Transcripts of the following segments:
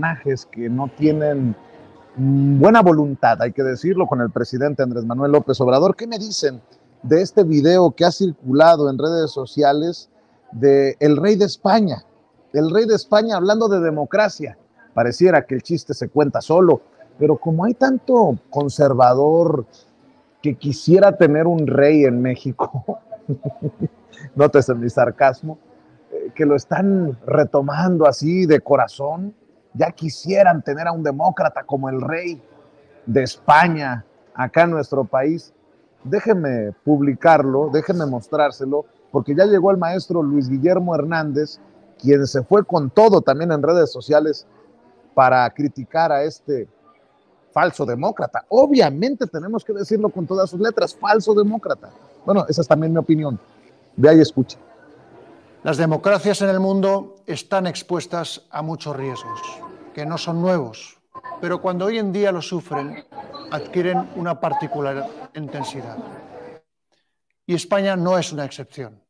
personajes que no tienen buena voluntad, hay que decirlo, con el presidente Andrés Manuel López Obrador. ¿Qué me dicen de este video que ha circulado en redes sociales de el rey de España? El rey de España hablando de democracia. Pareciera que el chiste se cuenta solo, pero como hay tanto conservador que quisiera tener un rey en México, nótese mi sarcasmo, que lo están retomando así de corazón, ya quisieran tener a un demócrata como el rey de España acá en nuestro país. Déjenme publicarlo, déjenme mostrárselo, porque ya llegó el maestro Luis Guillermo Hernández, quien se fue con todo también en redes sociales para criticar a este falso demócrata. Obviamente tenemos que decirlo con todas sus letras, falso demócrata. Bueno, esa es también mi opinión. Vea y escuche. Las democracias en el mundo están expuestas a muchos riesgos, que no son nuevos, pero cuando hoy en día los sufren, adquieren una particular intensidad. Y España no es una excepción.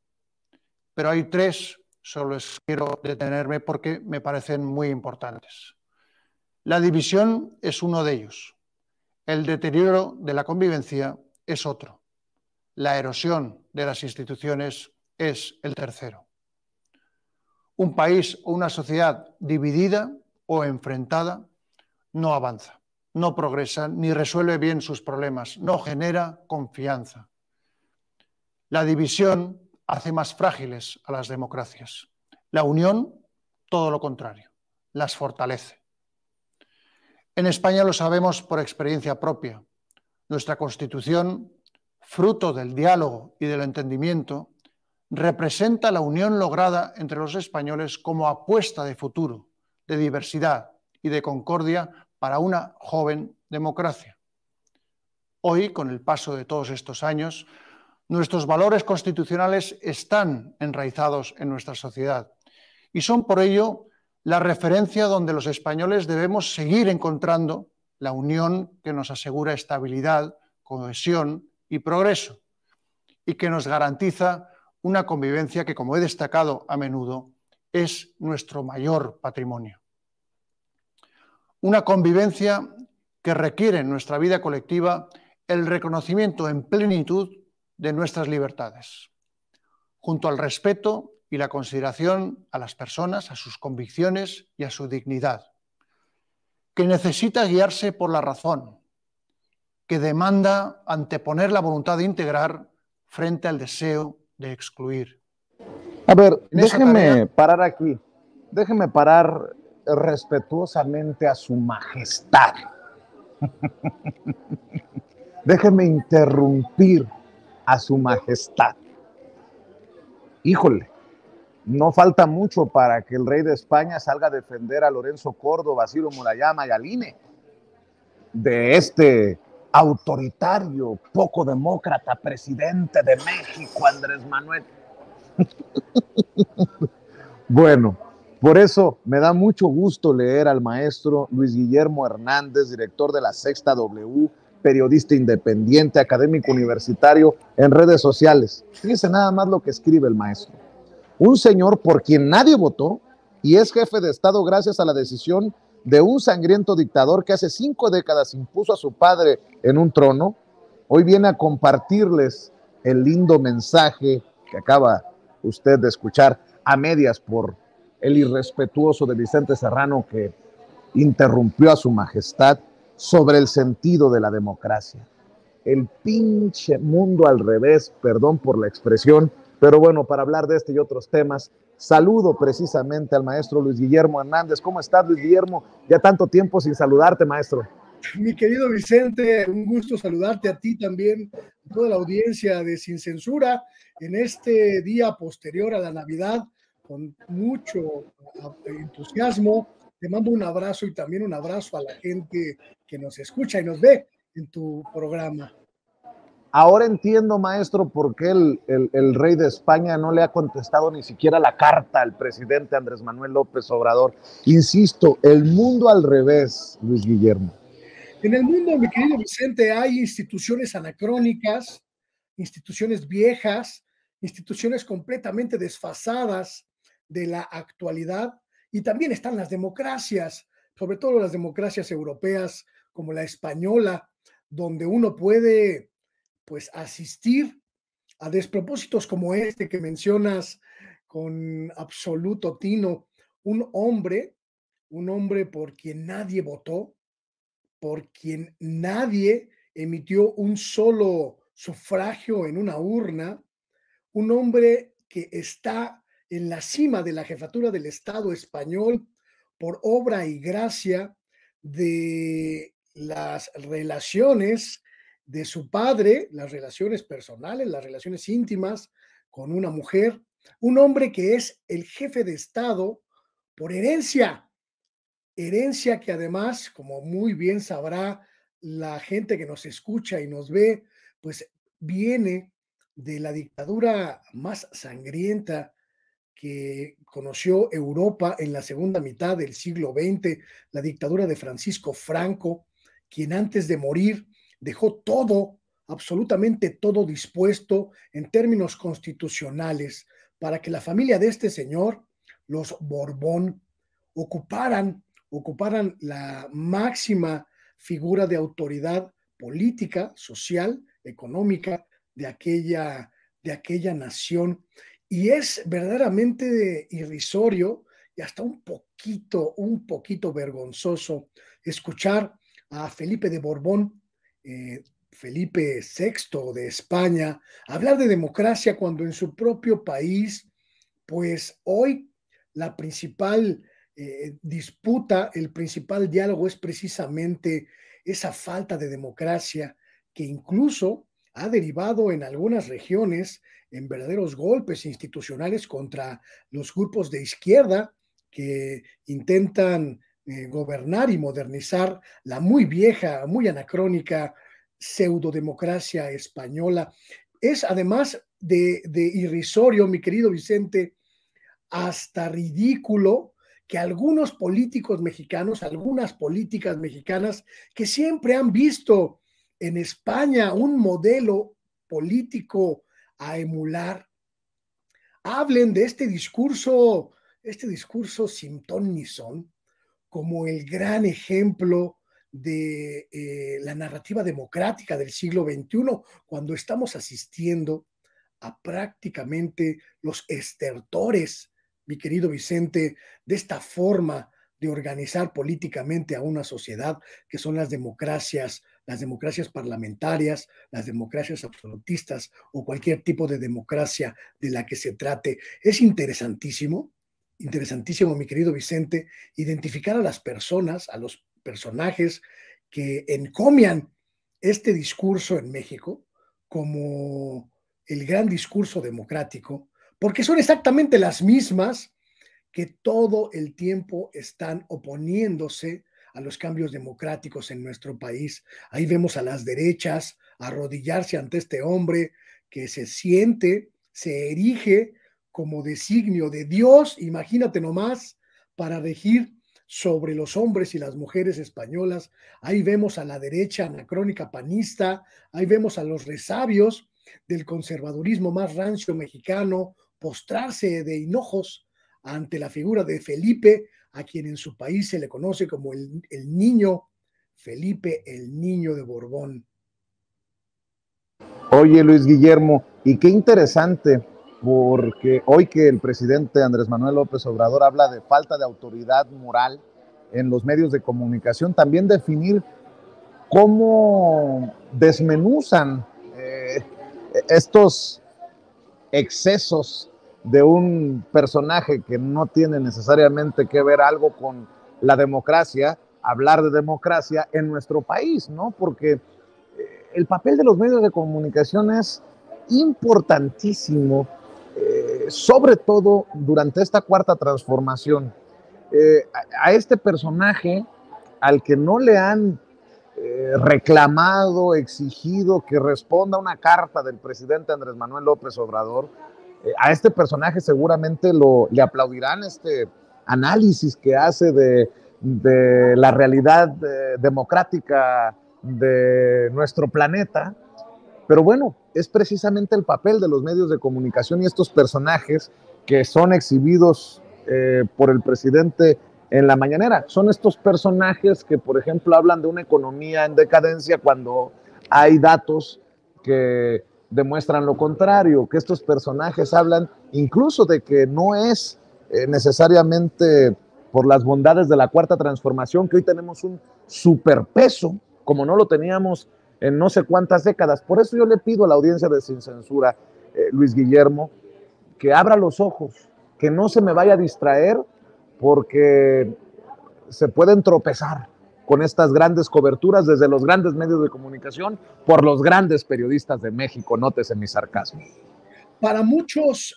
Pero hay tres, solo les quiero detenerme porque me parecen muy importantes. La división es uno de ellos. El deterioro de la convivencia es otro. La erosión de las instituciones es el tercero. Un país o una sociedad dividida o enfrentada no avanza, no progresa ni resuelve bien sus problemas, no genera confianza. La división hace más frágiles a las democracias. La unión, todo lo contrario, las fortalece. En España lo sabemos por experiencia propia. Nuestra Constitución, fruto del diálogo y del entendimiento, representa la unión lograda entre los españoles como apuesta de futuro, de diversidad y de concordia para una joven democracia. Hoy, con el paso de todos estos años, nuestros valores constitucionales están enraizados en nuestra sociedad y son por ello la referencia donde los españoles debemos seguir encontrando la unión que nos asegura estabilidad, cohesión y progreso y que nos garantiza una convivencia que, como he destacado a menudo, es nuestro mayor patrimonio. Una convivencia que requiere en nuestra vida colectiva el reconocimiento en plenitud de nuestras libertades, junto al respeto y la consideración a las personas, a sus convicciones y a su dignidad, que necesita guiarse por la razón, que demanda anteponer la voluntad de integrar frente al deseo de excluir. A ver, déjeme parar aquí, déjeme parar respetuosamente a su majestad. Déjeme interrumpir a su majestad. Híjole, no falta mucho para que el rey de España salga a defender a Lorenzo Córdoba, Ciro Murayama y al INE de este autoritario, poco demócrata presidente de México, Andrés Manuel. Bueno, por eso me da mucho gusto leer al maestro Luis Guillermo Hernández, director de La Sexta W, periodista independiente, académico universitario, en redes sociales. Fíjense nada más lo que escribe el maestro. Un señor por quien nadie votó y es jefe de Estado gracias a la decisión de un sangriento dictador que hace 5 décadas impuso a su padre en un trono, hoy viene a compartirles el lindo mensaje que acaba usted de escuchar a medias por el irrespetuoso de Vicente Serrano que interrumpió a su majestad sobre el sentido de la democracia. El pinche mundo al revés, perdón por la expresión, pero bueno, para hablar de este y otros temas, saludo precisamente al maestro Luis Guillermo Hernández. ¿Cómo estás, Luis Guillermo? Ya tanto tiempo sin saludarte, maestro. Mi querido Vicente, un gusto saludarte a ti también, a toda la audiencia de Sin Censura, en este día posterior a la Navidad, con mucho entusiasmo. Te mando un abrazo y también un abrazo a la gente que nos escucha y nos ve en tu programa. Ahora entiendo, maestro, por qué el rey de España no le ha contestado ni siquiera la carta al presidente Andrés Manuel López Obrador. Insisto, el mundo al revés, Luis Guillermo. En el mundo, mi querido Vicente, hay instituciones anacrónicas, instituciones viejas, instituciones completamente desfasadas de la actualidad, y también están las democracias, sobre todo las democracias europeas como la española, donde uno puede pues asistir a despropósitos como este que mencionas con absoluto tino, un hombre por quien nadie votó, por quien nadie emitió un solo sufragio en una urna, un hombre que está en la cima de la jefatura del Estado español por obra y gracia de las relaciones de su padre, las relaciones personales, las relaciones íntimas con una mujer, un hombre que es el jefe de Estado por herencia, herencia que además, como muy bien sabrá la gente que nos escucha y nos ve, pues viene de la dictadura más sangrienta que conoció Europa en la segunda mitad del siglo XX, la dictadura de Francisco Franco, quien antes de morir dejó todo, absolutamente todo dispuesto en términos constitucionales para que la familia de este señor, los Borbón, ocuparan la máxima figura de autoridad política, social, económica de aquella nación. Y es verdaderamente irrisorio y hasta un poquito vergonzoso escuchar a Felipe de Borbón, Felipe VI de España, hablar de democracia cuando en su propio país, pues hoy la principal disputa, el principal diálogo es precisamente esa falta de democracia que incluso ha derivado en algunas regiones en verdaderos golpes institucionales contra los grupos de izquierda que intentan gobernar y modernizar la muy vieja, muy anacrónica pseudodemocracia española. Es además de irrisorio, mi querido Vicente, hasta ridículo que algunos políticos mexicanos, algunas políticas mexicanas que siempre han visto en España un modelo político a emular, hablen de este discurso sin ton ni son, como el gran ejemplo de la narrativa democrática del siglo XXI, cuando estamos asistiendo a prácticamente los estertores, mi querido Vicente, de esta forma de organizar políticamente a una sociedad, que son las democracias parlamentarias, las democracias absolutistas o cualquier tipo de democracia de la que se trate. Es interesantísimo, mi querido Vicente, identificar a las personas, a los personajes que encomian este discurso en México como el gran discurso democrático, porque son exactamente las mismas que todo el tiempo están oponiéndose a los cambios democráticos en nuestro país. Ahí vemos a las derechas arrodillarse ante este hombre que se erige como designio de Dios, imagínate nomás, para regir sobre los hombres y las mujeres españolas. Ahí vemos a la derecha anacrónica panista, ahí vemos a los resabios del conservadurismo más rancio mexicano postrarse de hinojos ante la figura de Felipe, a quien en su país se le conoce como el niño Felipe, el niño de Borbón. Oye, Luis Guillermo, y qué interesante, porque hoy que el presidente Andrés Manuel López Obrador habla de falta de autoridad moral en los medios de comunicación, también definir cómo desmenuzan estos excesos de un personaje que no tiene necesariamente que ver algo con la democracia, hablar de democracia en nuestro país, ¿no? Porque el papel de los medios de comunicación es importantísimo, sobre todo durante esta cuarta transformación. A este personaje al que no le han reclamado, exigido que responda a una carta del presidente Andrés Manuel López Obrador, a este personaje seguramente le aplaudirán este análisis que hace de la realidad democrática de nuestro planeta. Pero bueno, es precisamente el papel de los medios de comunicación y estos personajes que son exhibidos por el presidente en la mañanera. Son estos personajes que, por ejemplo, hablan de una economía en decadencia cuando hay datos que demuestran lo contrario, que estos personajes hablan incluso de que no es necesariamente por las bondades de la cuarta transformación que hoy tenemos un superpeso, como no lo teníamos en no sé cuántas décadas. Por eso yo le pido a la audiencia de Sin Censura, Luis Guillermo, que abra los ojos, que no se me vaya a distraer, porque se pueden tropezar con estas grandes coberturas desde los grandes medios de comunicación por los grandes periodistas de México, nótese mi sarcasmo. Para muchos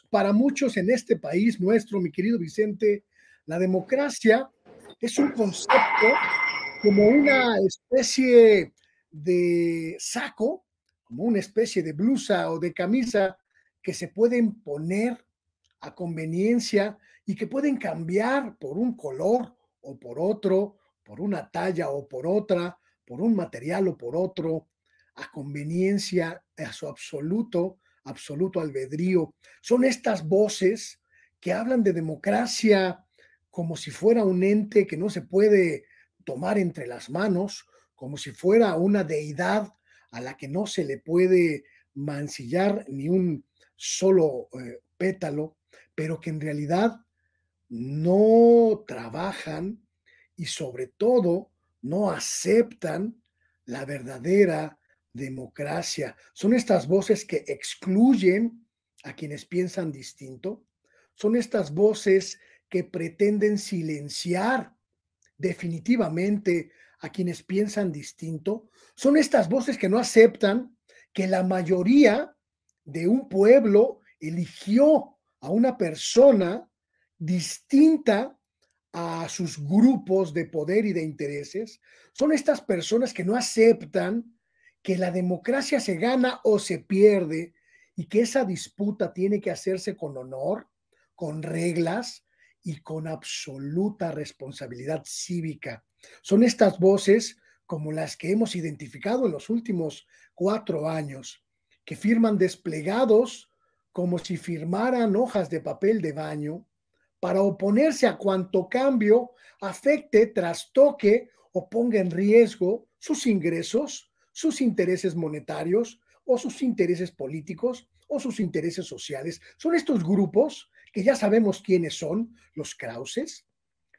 en este país nuestro, mi querido Vicente, la democracia es un concepto como una especie de saco, como una especie de blusa o de camisa que se pueden poner a conveniencia y que pueden cambiar por un color o por otro, por una talla o por otra, por un material o por otro, a conveniencia, a su absoluto albedrío. Son estas voces que hablan de democracia como si fuera un ente que no se puede tomar entre las manos, como si fuera una deidad a la que no se le puede mancillar ni un solo pétalo, pero que en realidad no trabajan y sobre todo no aceptan la verdadera democracia. Son estas voces que excluyen a quienes piensan distinto. Son estas voces que pretenden silenciar definitivamente a quienes piensan distinto. Son estas voces que no aceptan que la mayoría de un pueblo eligió a una persona distinta a sus grupos de poder y de intereses. Son estas personas que no aceptan que la democracia se gana o se pierde y que esa disputa tiene que hacerse con honor, con reglas y con absoluta responsabilidad cívica. Son estas voces como las que hemos identificado en los últimos 4 años, que firman desplegados como si firmaran hojas de papel de baño para oponerse a cuanto cambio afecte, trastoque o ponga en riesgo sus ingresos, sus intereses monetarios o sus intereses políticos o sus intereses sociales. Son estos grupos que ya sabemos quiénes son: los Krauses,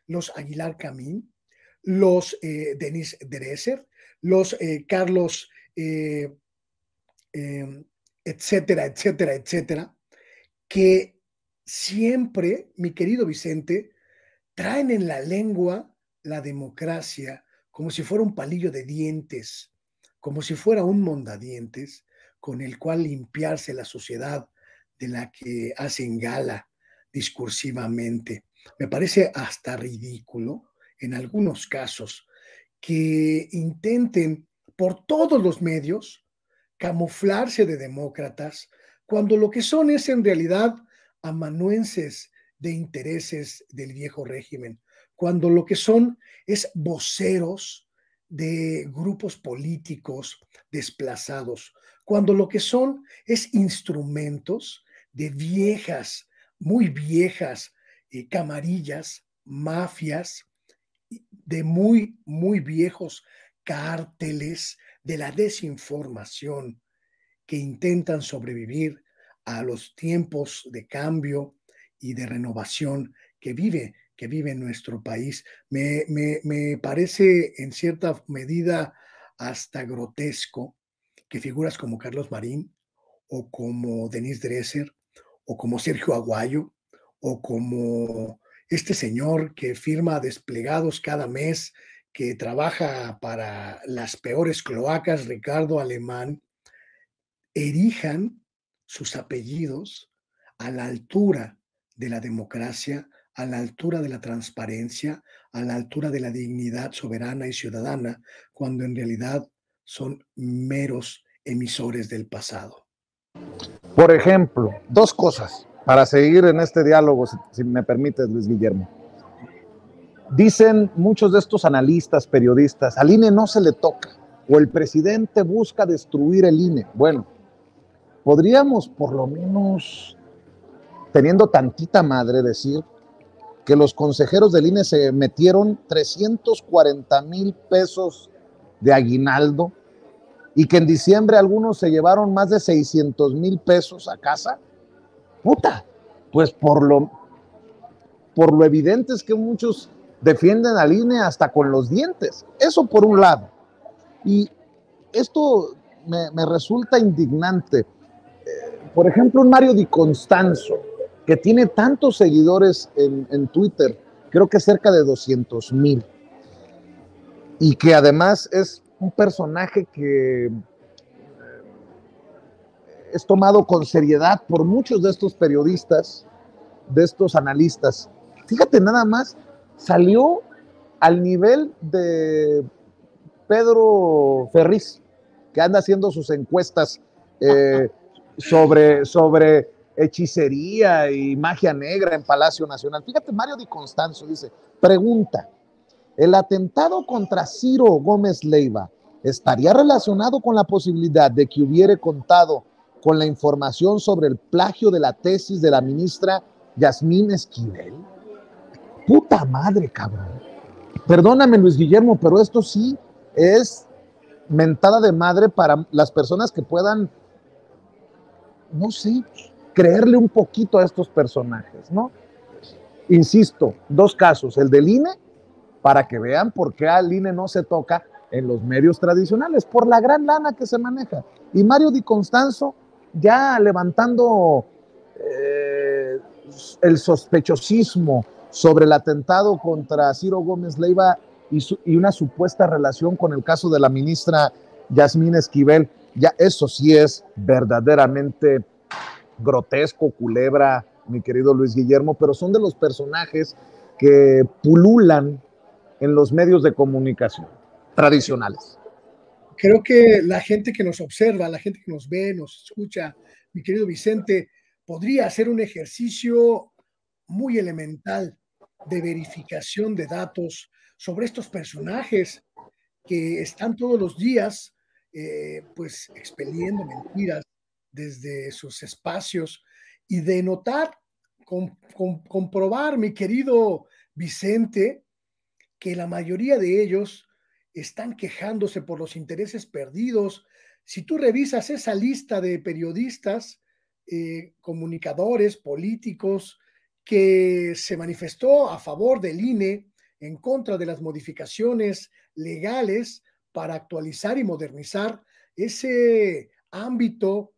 los Aguilar Camín, los Denis Dresser, los Carlos, etcétera, etcétera, etcétera, que siempre, mi querido Vicente, traen en la lengua la democracia como si fuera un palillo de dientes, como si fuera un mondadientes con el cual limpiarse la sociedad de la que hacen gala discursivamente. Me parece hasta ridículo, en algunos casos, que intenten por todos los medios camuflarse de demócratas, cuando lo que son es en realidad amanuenses de intereses del viejo régimen, cuando lo que son es voceros de grupos políticos desplazados, cuando lo que son es instrumentos de viejas, muy viejas camarillas, mafias, de muy, muy viejos cárteles de la desinformación que intentan sobrevivir a los tiempos de cambio y de renovación que vive nuestro país. Me parece en cierta medida hasta grotesco que figuras como Carlos Marín o como Denis Dresser o como Sergio Aguayo o como este señor que firma desplegados cada mes, que trabaja para las peores cloacas, Ricardo Alemán, erijan sus apellidos a la altura de la democracia, a la altura de la transparencia, a la altura de la dignidad soberana y ciudadana, cuando en realidad son meros emisores del pasado. Por ejemplo, 2 cosas para seguir en este diálogo, si me permites, Luis Guillermo. Dicen muchos de estos analistas, periodistas, al INE no se le toca, o el presidente busca destruir el INE. Bueno, podríamos por lo menos, teniendo tantita madre, decir que los consejeros del INE se metieron 340,000 pesos de aguinaldo y que en diciembre algunos se llevaron más de 600,000 pesos a casa. Puta, pues por lo evidente es que muchos defienden al INE hasta con los dientes. Eso por un lado. Y esto me resulta indignante. Por ejemplo, un Mario Di Constanzo, que tiene tantos seguidores en Twitter, creo que cerca de 200,000, y que además es un personaje que es tomado con seriedad por muchos de estos periodistas, de estos analistas. Fíjate nada más, salió al nivel de Pedro Ferriz, que anda haciendo sus encuestas sobre hechicería y magia negra en Palacio Nacional. Fíjate, Mario Di Constanzo dice, pregunta, ¿el atentado contra Ciro Gómez Leiva estaría relacionado con la posibilidad de que hubiera contado con la información sobre el plagio de la tesis de la ministra Yasmín Esquivel? Puta madre, cabrón. Perdóname, Luis Guillermo, pero esto sí es mentada de madre para las personas que puedan, no sé, creerle un poquito a estos personajes, ¿no? Insisto, dos casos, el del INE, para que vean por qué al INE no se toca en los medios tradicionales, por la gran lana que se maneja. Y Mario Di Constanzo ya levantando el sospechosismo sobre el atentado contra Ciro Gómez Leiva y una supuesta relación con el caso de la ministra Yasmín Esquivel. Ya eso sí es verdaderamente grotesco, culebra, mi querido Luis Guillermo, pero son de los personajes que pululan en los medios de comunicación tradicionales. Creo que la gente que nos observa, la gente que nos ve, nos escucha, mi querido Vicente, podría hacer un ejercicio muy elemental de verificación de datos sobre estos personajes que están todos los días pues expeliendo mentiras desde sus espacios y de notar, comprobar, mi querido Vicente, que la mayoría de ellos están quejándose por los intereses perdidos. Si tú revisas esa lista de periodistas, comunicadores, políticos, que se manifestó a favor del INE, en contra de las modificaciones legales para actualizar y modernizar ese ámbito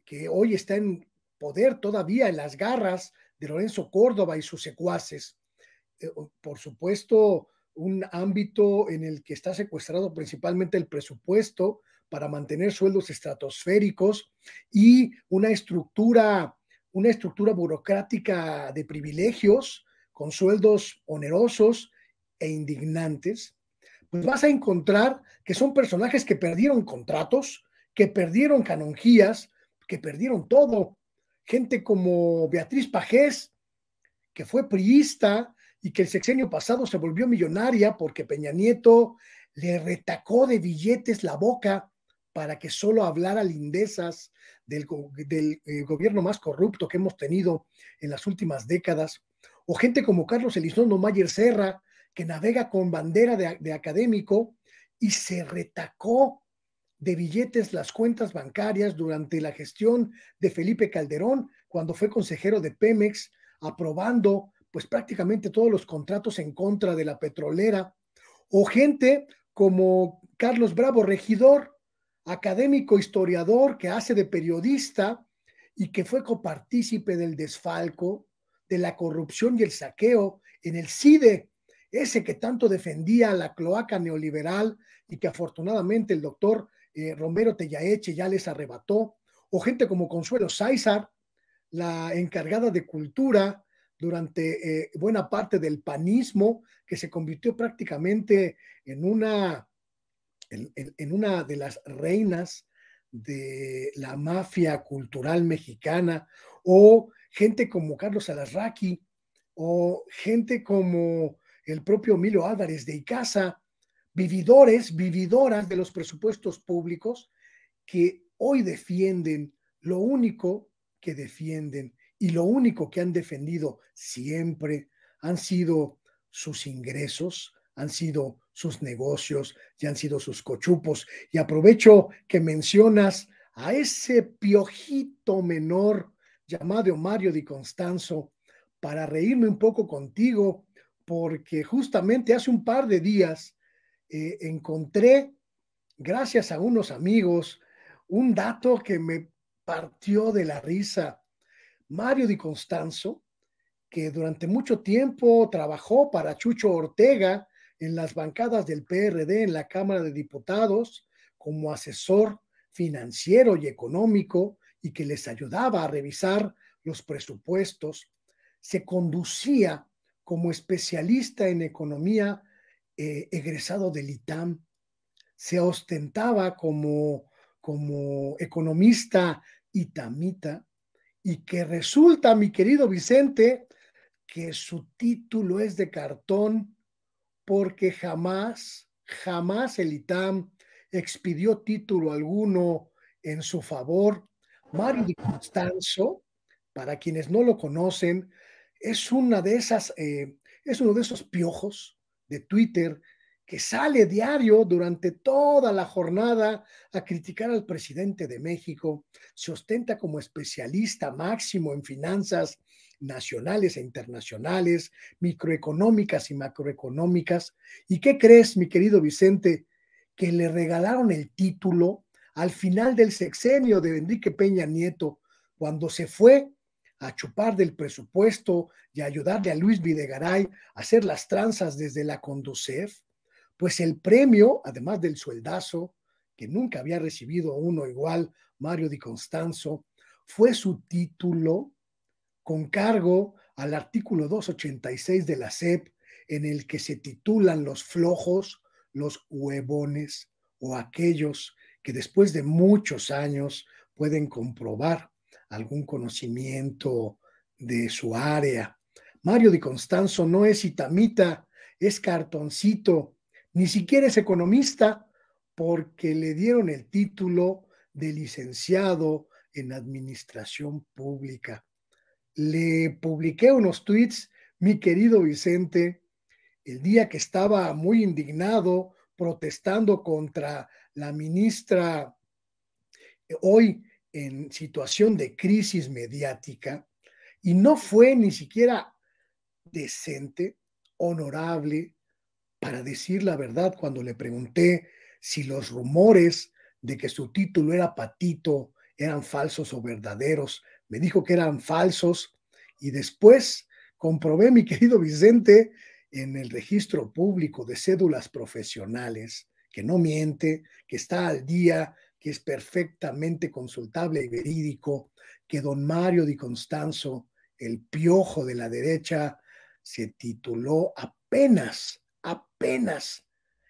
que hoy está en poder todavía en las garras de Lorenzo Córdoba y sus secuaces. Por supuesto, un ámbito en el que está secuestrado principalmente el presupuesto para mantener sueldos estratosféricos y una estructura burocrática de privilegios con sueldos onerosos e indignantes, pues vas a encontrar que son personajes que perdieron contratos, que perdieron canonjías, que perdieron todo. Gente como Beatriz Pajés, que fue priista y que el sexenio pasado se volvió millonaria porque Peña Nieto le retacó de billetes la boca para que solo hablara lindezas del gobierno más corrupto que hemos tenido en las últimas décadas, o gente como Carlos Elizondo Mayer Serra, que navega con bandera de académico y se retacó de billetes las cuentas bancarias durante la gestión de Felipe Calderón, cuando fue consejero de Pemex, aprobando pues prácticamente todos los contratos en contra de la petrolera, o gente como Carlos Bravo, regidor, académico, historiador, que hace de periodista y que fue copartícipe del desfalco, de la corrupción y el saqueo en el CIDE, ese que tanto defendía la cloaca neoliberal y que afortunadamente el doctor Romero Tellaeche ya les arrebató, o gente como Consuelo Sáizar, la encargada de cultura durante buena parte del panismo, que se convirtió prácticamente en una de las reinas de la mafia cultural mexicana, o gente como Carlos Alarraqui, o gente como el propio Emilio Álvarez de Icaza, vividoras de los presupuestos públicos, que hoy defienden lo único que defienden y lo único que han defendido siempre han sido sus ingresos, han sido sus negocios y han sido sus cochupos. Y aprovecho que mencionas a ese piojito menor llamado Mario Di Constanzo para reírme un poco contigo, porque justamente hace un par de días encontré, gracias a unos amigos, un dato que me partió de la risa. Mario Di Constanzo, que durante mucho tiempo trabajó para Chucho Ortega en las bancadas del PRD en la Cámara de Diputados como asesor financiero y económico y que les ayudaba a revisar los presupuestos, se conducía como especialista en economía egresado del ITAM, se ostentaba como economista itamita y que resulta, mi querido Vicente, que su título es de cartón porque jamás el ITAM expidió título alguno en su favor. Mario Di Constanzo, para quienes no lo conocen, es uno de esos piojos de Twitter que sale diario durante toda la jornada a criticar al presidente de México, se ostenta como especialista máximo en finanzas nacionales e internacionales, microeconómicas y macroeconómicas. ¿Y qué crees, mi querido Vicente? Que le regalaron el título al final del sexenio de Enrique Peña Nieto, cuando se fue a chupar del presupuesto y a ayudarle a Luis Videgaray a hacer las tranzas desde la Conducef. Pues el premio, además del sueldazo, que nunca había recibido uno igual, Mario Di Constanzo, fue su título con cargo al artículo 286 de la SEP, en el que se titulan los flojos, los huevones o aquellos que después de muchos años pueden comprobar algún conocimiento de su área. Mario Di Constanzo no es itamita, es cartoncito, ni siquiera es economista, porque le dieron el título de licenciado en administración pública. Le publiqué unos tweets, mi querido Vicente, el día que estaba muy indignado protestando contra la ministra hoy en situación de crisis mediática, y no fue ni siquiera decente, honorable, para decir la verdad cuando le pregunté si los rumores de que su título era Patito eran falsos o verdaderos. Me dijo que eran falsos y después comprobé, mi querido Vicente, en el registro público de cédulas profesionales, que no miente, que está al día, que es perfectamente consultable y verídico, que don Mario Di Constanzo, el piojo de la derecha, se tituló apenas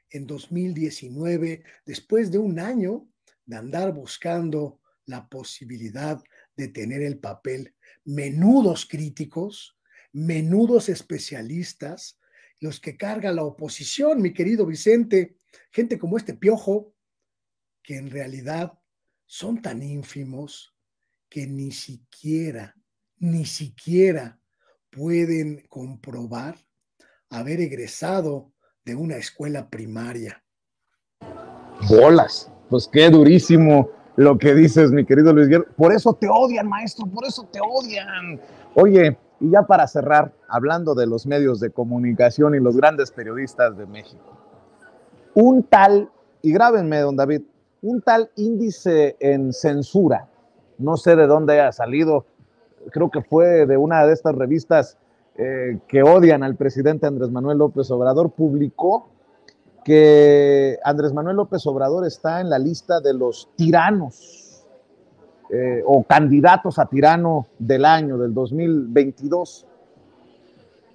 en 2019, después de un año de andar buscando la posibilidad de tener el papel. Menudos críticos, menudos especialistas, los que carga la oposición, mi querido Vicente, gente como este piojo, que en realidad son tan ínfimos que ni siquiera pueden comprobar haber egresado de una escuela primaria. Bolas, pues qué durísimo lo que dices, mi querido Luis Guerra. Por eso te odian, maestro, por eso te odian. Oye, y ya para cerrar, hablando de los medios de comunicación y los grandes periodistas de México, un tal, y grábenme, don David, un tal índice en censura, no sé de dónde haya salido, creo que fue de una de estas revistas que odian al presidente Andrés Manuel López Obrador, publicó que Andrés Manuel López Obrador está en la lista de los tiranos o candidatos a tirano del año, del 2022.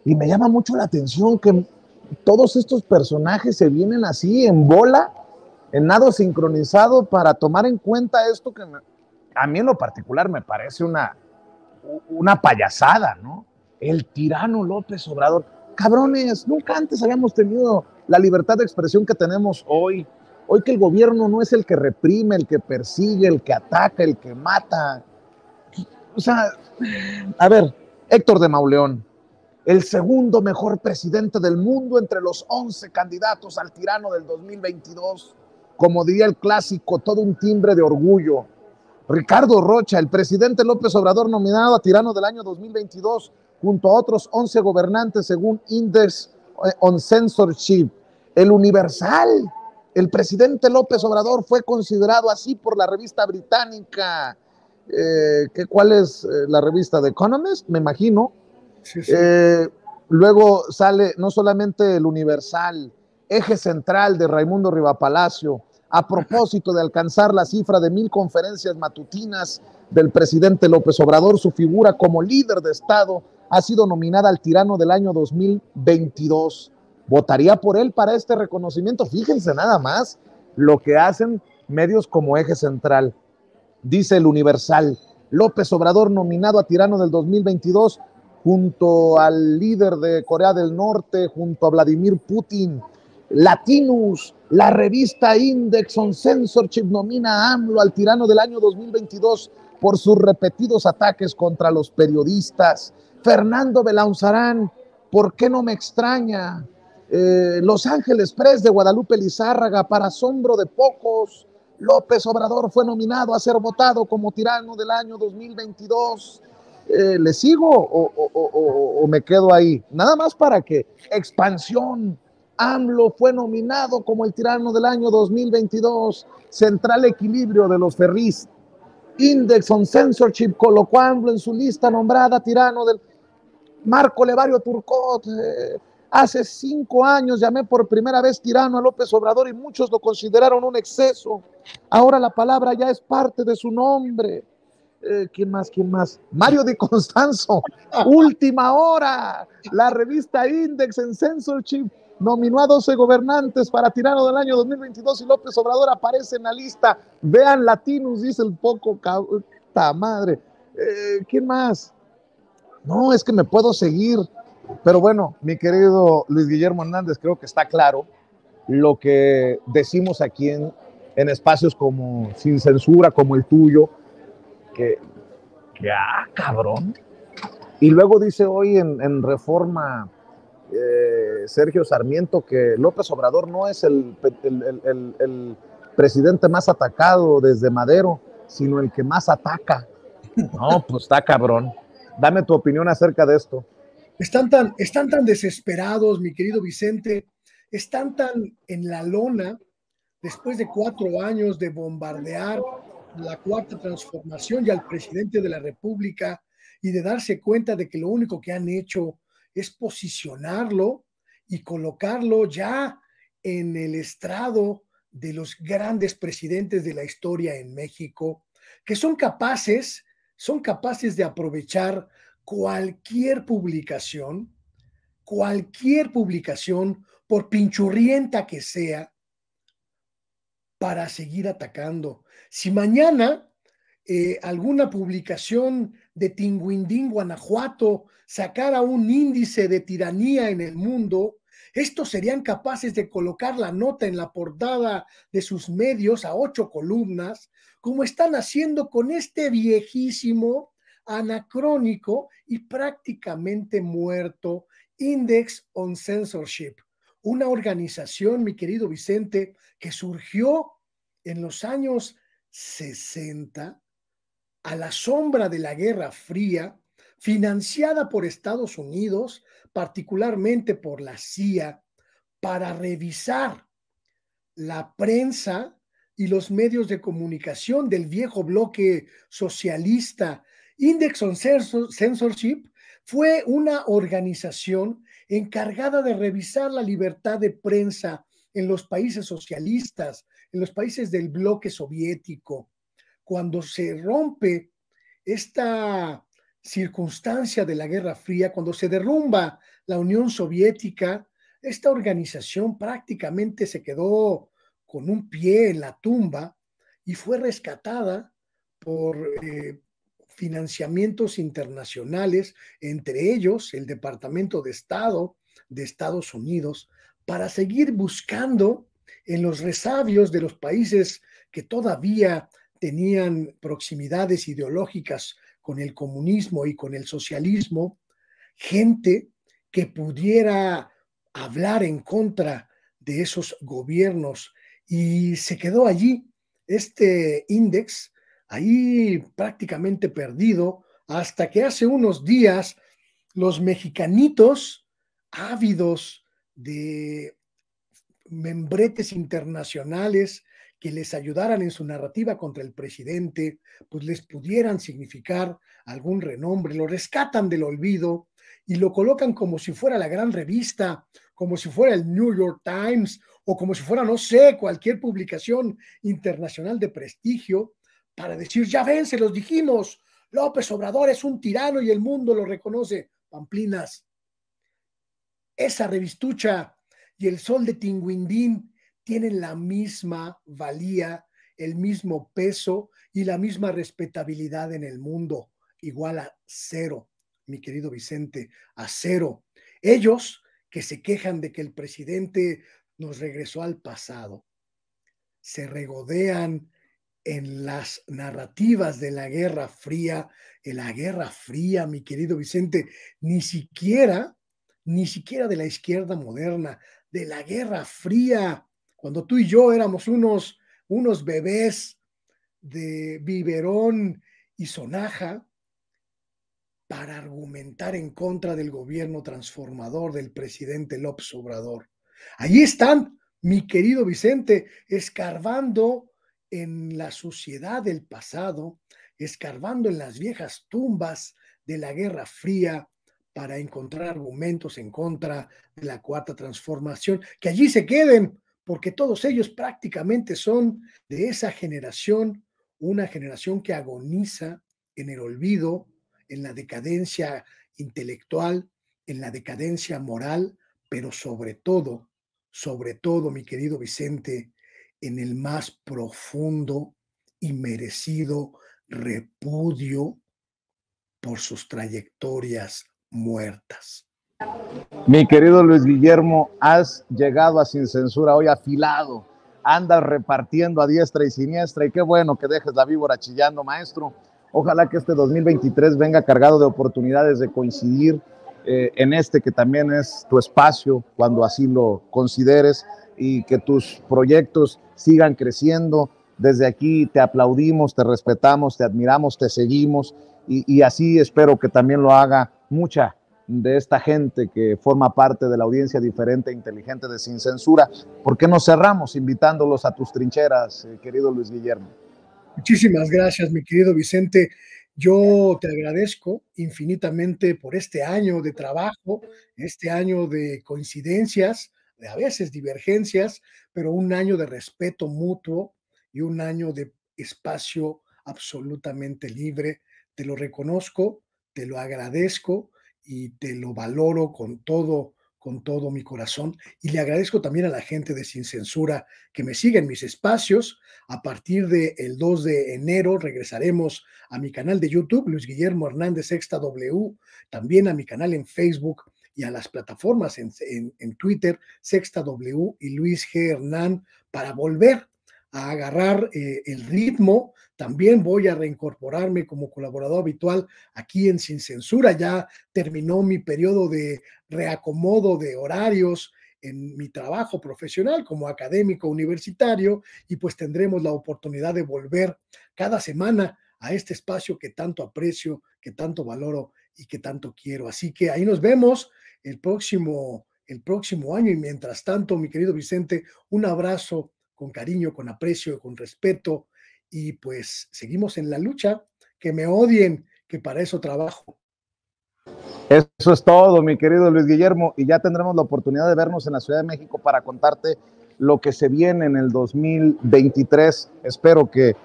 Y me llama mucho la atención que todos estos personajes se vienen así en bola, en nado sincronizado, para tomar en cuenta esto que a mí en lo particular me parece una payasada, ¿no? El tirano López Obrador. Cabrones, nunca antes habíamos tenido la libertad de expresión que tenemos hoy. Hoy que el gobierno no es el que reprime, el que persigue, el que ataca, el que mata. O sea, a ver, Héctor de Mauleón, el segundo mejor presidente del mundo entre los 11 candidatos al tirano del 2022. Como diría el clásico, todo un timbre de orgullo. Ricardo Rocha, el presidente López Obrador nominado a tirano del año 2022, junto a otros 11 gobernantes según Index on Censorship. El Universal, el presidente López Obrador fue considerado así por la revista británica. ¿Cuál es la revista? The Economist, me imagino. Sí, sí. Luego sale no solamente el Universal, Eje Central de Raimundo Rivapalacio, a propósito de alcanzar la cifra de 1000 conferencias matutinas del presidente López Obrador, su figura como líder de Estado ha sido nominada al tirano del año 2022. ¿Votaría por él para este reconocimiento? Fíjense nada más lo que hacen medios como Eje Central. Dice el Universal, López Obrador nominado a tirano del 2022 junto al líder de Corea del Norte, junto a Vladimir Putin. Latinus, la revista Index on Censorship nomina a AMLO al tirano del año 2022 por sus repetidos ataques contra los periodistas. Fernando Belaunzarán, ¿por qué no me extraña? Los Ángeles Press de Guadalupe Lizárraga, para asombro de pocos, López Obrador fue nominado a ser votado como tirano del año 2022. ¿Le sigo o me quedo ahí? Nada más para que Expansión, AMLO fue nominado como el tirano del año 2022. Central Equilibrio de los Ferris, Index on Censorship colocó a AMLO en su lista nombrada tirano del... Marco Levario Turcot, hace 5 años llamé por primera vez tirano a López Obrador y muchos lo consideraron un exceso. Ahora la palabra ya es parte de su nombre. ¿Quién más? Mario Di Constanzo, Última Hora, la revista Index en Censorship nominó a 12 gobernantes para tirano del año 2022 y López Obrador aparece en la lista. Vean Latinus, dice el poco madre. ¿Quién más? No, es que me puedo seguir. Pero bueno, mi querido Luis Guillermo Hernández, creo que está claro lo que decimos aquí en espacios como Sin Censura, como el tuyo, que cabrón. Y luego dice hoy en Reforma Sergio Sarmiento que López Obrador no es el presidente más atacado desde Madero, sino el que más ataca. No, pues está cabrón. Dame tu opinión acerca de esto. Están tan desesperados, mi querido Vicente, están tan en la lona después de 4 años de bombardear la cuarta transformación y al presidente de la República y de darse cuenta de que lo único que han hecho es posicionarlo y colocarlo ya en el estrado de los grandes presidentes de la historia en México, que son capaces de aprovechar cualquier publicación, por pinchurrienta que sea, para seguir atacando. Si mañana alguna publicación de Tinguindín, Guanajuato, sacara un índice de tiranía en el mundo, estos serían capaces de colocar la nota en la portada de sus medios a 8 columnas, como están haciendo con este viejísimo, anacrónico y prácticamente muerto Index on Censorship, una organización, mi querido Vicente, que surgió en los años 60 a la sombra de la Guerra Fría, financiada por Estados Unidos, particularmente por la CIA, para revisar la prensa y los medios de comunicación del viejo bloque socialista. Index on Censorship fue una organización encargada de revisar la libertad de prensa en los países socialistas, en los países del bloque soviético. Cuando se rompe esta circunstancia de la Guerra Fría, cuando se derrumba la Unión Soviética, esta organización prácticamente se quedó con un pie en la tumba y fue rescatada por financiamientos internacionales, entre ellos el Departamento de Estado de Estados Unidos, para seguir buscando en los resabios de los países que todavía tenían proximidades ideológicas con el comunismo y con el socialismo, gente que pudiera hablar en contra de esos gobiernos y se quedó allí este índice, ahí prácticamente perdido, hasta que hace unos días los mexicanitos ávidos de membretes internacionales que les ayudaran en su narrativa contra el presidente, pues les pudieran significar algún renombre, lo rescatan del olvido y lo colocan como si fuera la gran revista, como si fuera el New York Times o como si fuera, no sé, cualquier publicación internacional de prestigio para decir, ya ven, se los dijimos, López Obrador es un tirano y el mundo lo reconoce. Pamplinas, esa revistucha y el sol de Tinguindín tienen la misma valía, el mismo peso y la misma respetabilidad en el mundo, igual a cero, mi querido Vicente, a cero. Ellos que se quejan de que el presidente nos regresó al pasado, se regodean en las narrativas de la Guerra Fría, en la Guerra Fría, mi querido Vicente, ni siquiera de la izquierda moderna, de la Guerra Fría, cuando tú y yo éramos unos bebés de biberón y sonaja para argumentar en contra del gobierno transformador del presidente López Obrador. Allí están, mi querido Vicente, escarbando en la suciedad del pasado, escarbando en las viejas tumbas de la Guerra Fría para encontrar argumentos en contra de la cuarta transformación, que allí se queden, porque todos ellos prácticamente son de esa generación, una generación que agoniza en el olvido, en la decadencia intelectual, en la decadencia moral, pero sobre todo, mi querido Vicente, en el más profundo y merecido repudio por sus trayectorias muertas. Mi querido Luis Guillermo, has llegado a Sin Censura hoy afilado, andas repartiendo a diestra y siniestra y qué bueno que dejes la víbora chillando, maestro. Ojalá que este 2023 venga cargado de oportunidades de coincidir en este que también es tu espacio cuando así lo consideres y que tus proyectos sigan creciendo. Desde aquí te aplaudimos, te respetamos, te admiramos, te seguimos y así espero que también lo haga mucha de esta gente que forma parte de la audiencia diferente e inteligente de Sin Censura. ¿Por qué no cerramos invitándolos a tus trincheras, querido Luis Guillermo? Muchísimas gracias, mi querido Vicente. Yo te agradezco infinitamente por este año de trabajo, este año de coincidencias, de a veces divergencias, pero un año de respeto mutuo y un año de espacio absolutamente libre. Te lo reconozco, te lo agradezco y te lo valoro con todo mi corazón. Y le agradezco también a la gente de Sin Censura que me sigue en mis espacios. A partir del 2 de enero regresaremos a mi canal de YouTube, Luis Guillermo Hernández Sexta W, también a mi canal en Facebook y a las plataformas en Twitter, Sexta W y Luis G. Hernán, para volver a agarrar el ritmo. También voy a reincorporarme como colaborador habitual aquí en Sin Censura. Ya terminó mi periodo de reacomodo de horarios en mi trabajo profesional como académico universitario y pues tendremos la oportunidad de volver cada semana a este espacio que tanto aprecio, que tanto valoro y que tanto quiero. Así que ahí nos vemos el próximo año y mientras tanto, mi querido Vicente, un abrazo con cariño, con aprecio, con respeto y pues seguimos en la lucha, que me odien, que para eso trabajo. Eso es todo, mi querido Luis Guillermo, y ya tendremos la oportunidad de vernos en la Ciudad de México para contarte lo que se viene en el 2023. Espero que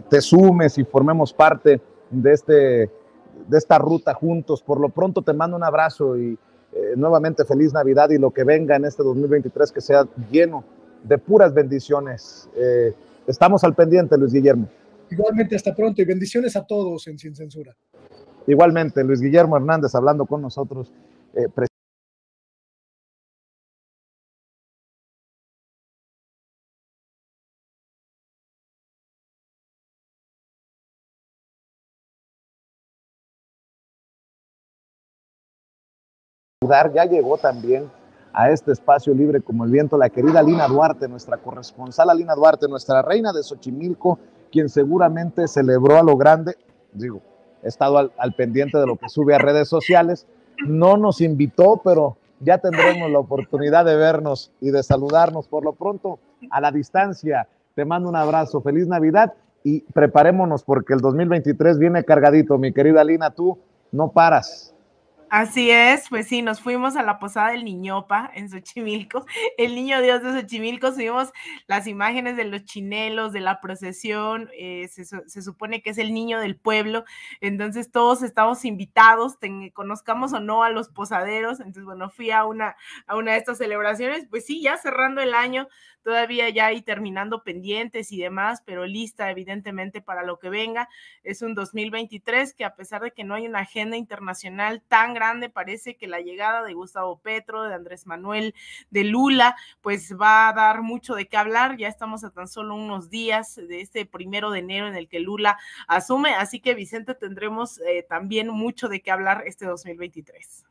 te sumes y formemos parte de esta ruta juntos. Por lo pronto te mando un abrazo y nuevamente feliz Navidad y lo que venga en este 2023 que sea lleno de puras bendiciones. Estamos al pendiente, Luis Guillermo. Igualmente, hasta pronto y bendiciones a todos en Sin Censura. Igualmente, Luis Guillermo Hernández hablando con nosotros. Ya llegó también a este espacio libre como el viento la querida Lina Duarte, nuestra corresponsal Lina Duarte, nuestra reina de Xochimilco, quien seguramente celebró a lo grande. Digo, he estado al pendiente de lo que sube a redes sociales. No nos invitó, pero ya tendremos la oportunidad de vernos y de saludarnos. Por lo pronto, a la distancia, te mando un abrazo, feliz Navidad y preparémonos porque el 2023 viene cargadito, mi querida Lina, tú no paras. Así es, pues sí, nos fuimos a la posada del Niñopa en Xochimilco, el niño Dios de Xochimilco, subimos las imágenes de los chinelos, de la procesión, se supone que es el niño del pueblo, entonces todos estamos invitados, conozcamos o no a los posaderos, entonces bueno, fui a una de estas celebraciones, pues sí, ya cerrando el año, todavía ya y terminando pendientes y demás, pero lista evidentemente para lo que venga. Es un 2023 que a pesar de que no hay una agenda internacional tan grande, parece que la llegada de Gustavo Petro, de Andrés Manuel, de Lula, pues va a dar mucho de qué hablar. Ya estamos a tan solo unos días de este 1 de enero en el que Lula asume, así que Vicente tendremos también mucho de qué hablar este 2023.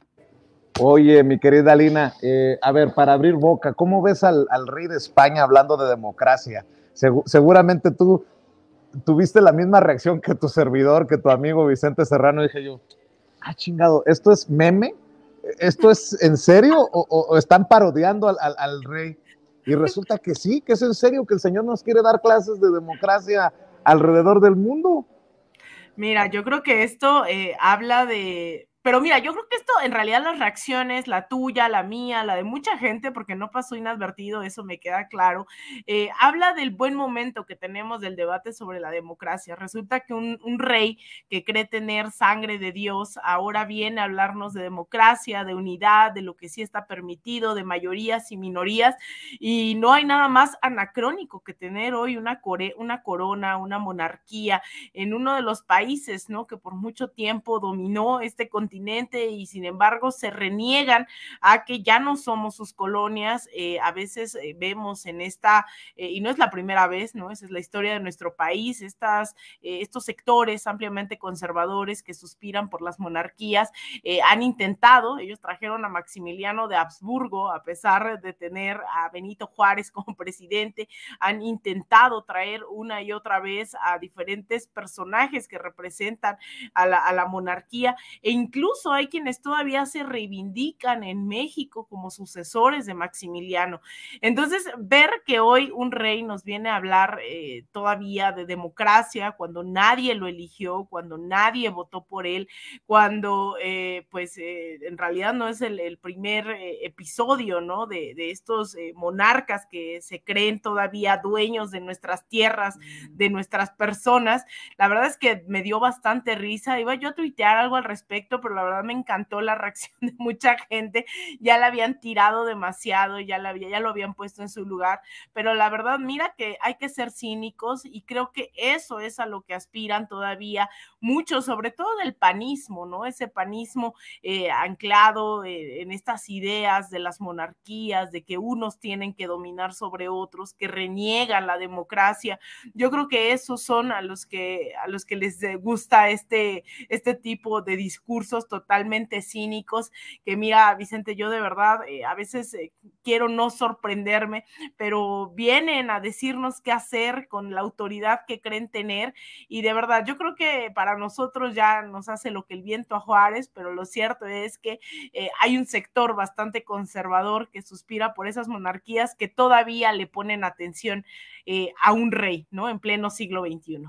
Oye, mi querida Lina, a ver, para abrir boca, ¿cómo ves al rey de España hablando de democracia? Seguramente tú tuviste la misma reacción que tu servidor, que tu amigo Vicente Serrano. Dije yo, chingado, ¿esto es meme? ¿Esto es en serio o están parodiando al rey? Y resulta que sí, que es en serio, que el señor nos quiere dar clases de democracia alrededor del mundo. Mira, yo creo que esto habla de... Pero mira, yo creo que esto en realidad las reacciones, la tuya, la mía, la de mucha gente, porque no pasó inadvertido, eso me queda claro, habla del buen momento que tenemos del debate sobre la democracia. Resulta que un rey que cree tener sangre de Dios ahora viene a hablarnos de democracia, de unidad, de lo que sí está permitido, de mayorías y minorías, y no hay nada más anacrónico que tener hoy una corona, una monarquía en uno de los países, ¿no?, que por mucho tiempo dominó este continente y sin embargo se reniegan a que ya no somos sus colonias. A veces vemos en esta, y no es la primera vez, ¿no?, esa es la historia de nuestro país, estos sectores ampliamente conservadores que suspiran por las monarquías, han intentado, ellos trajeron a Maximiliano de Habsburgo, a pesar de tener a Benito Juárez como presidente, han intentado traer una y otra vez a diferentes personajes que representan a la monarquía, e incluso hay quienes todavía se reivindican en México como sucesores de Maximiliano. Entonces, ver que hoy un rey nos viene a hablar todavía de democracia cuando nadie lo eligió, cuando nadie votó por él, cuando en realidad no es el primer episodio, ¿no?, de estos monarcas que se creen todavía dueños de nuestras tierras, de nuestras personas. La verdad es que me dio bastante risa. Iba yo a tuitear algo al respecto, pero la verdad me encantó la reacción de mucha gente. Ya la habían tirado demasiado, ya lo habían puesto en su lugar, pero la verdad, mira que hay que ser cínicos y creo que eso es a lo que aspiran todavía muchos, sobre todo del panismo, ¿no? Ese panismo anclado en estas ideas de las monarquías, de que unos tienen que dominar sobre otros, que reniegan la democracia. Yo creo que esos son a los que les gusta este tipo de discursos totalmente cínicos, que mira, Vicente, yo de verdad a veces quiero no sorprenderme, pero vienen a decirnos qué hacer con la autoridad que creen tener, y de verdad yo creo que para nosotros ya nos hace lo que el viento a Juárez, pero lo cierto es que hay un sector bastante conservador que suspira por esas monarquías que todavía le ponen atención a un rey, ¿no?, en pleno siglo XXI.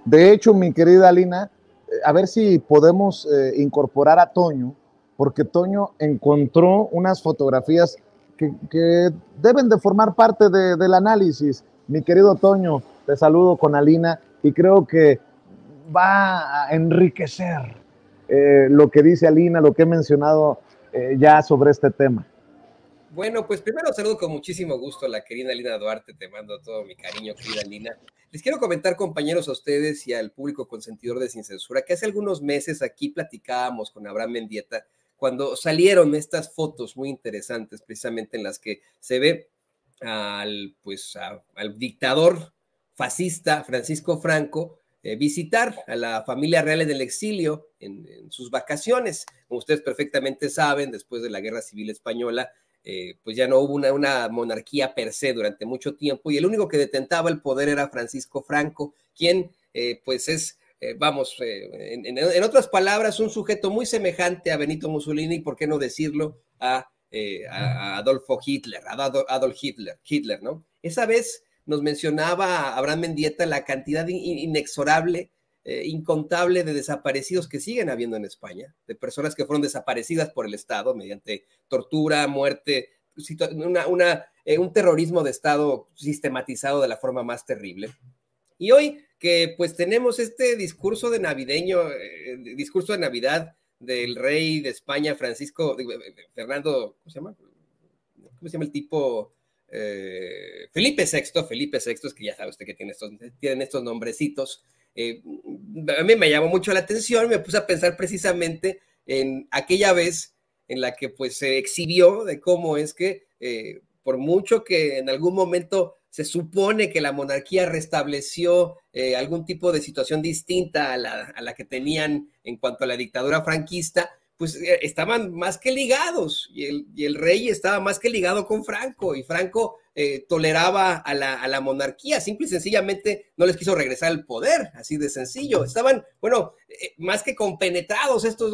De hecho, mi querida Lina, a ver si podemos incorporar a Toño, porque Toño encontró unas fotografías que deben de formar parte del análisis. Mi querido Toño, te saludo con Alina y creo que va a enriquecer lo que dice Alina, lo que he mencionado ya sobre este tema. Bueno, pues primero saludo con muchísimo gusto a la querida Lina Duarte, te mando todo mi cariño, querida Lina. Les quiero comentar, compañeros, a ustedes y al público consentidor de Sin Censura, que hace algunos meses aquí platicábamos con Abraham Mendieta cuando salieron estas fotos muy interesantes, precisamente en las que se ve al dictador fascista Francisco Franco visitar a la familia real en el exilio en sus vacaciones. Como ustedes perfectamente saben, después de la Guerra Civil Española, pues ya no hubo una monarquía per se durante mucho tiempo, y el único que detentaba el poder era Francisco Franco, quien pues es, en otras palabras, un sujeto muy semejante a Benito Mussolini, y por qué no decirlo, a Adolfo Hitler, Hitler, ¿no? Esa vez nos mencionaba Abraham Mendieta la cantidad inexorable, incontable de desaparecidos que siguen habiendo en España, de personas que fueron desaparecidas por el Estado mediante tortura, muerte, un terrorismo de Estado sistematizado de la forma más terrible. Y hoy que pues tenemos este discurso de discurso de Navidad del rey de España, Fernando, ¿cómo se llama? ¿Cómo se llama el tipo? Felipe VI, es que ya sabe usted que tienen estos nombrecitos. A mí me llamó mucho la atención, me puse a pensar precisamente en aquella vez en la que pues se exhibió de cómo es que por mucho que en algún momento se supone que la monarquía restableció algún tipo de situación distinta a la que tenían en cuanto a la dictadura franquista, pues estaban más que ligados, y el rey estaba más que ligado con Franco, y Franco toleraba a la monarquía, simple y sencillamente no les quiso regresar al poder, así de sencillo. Estaban, bueno, más que compenetrados estas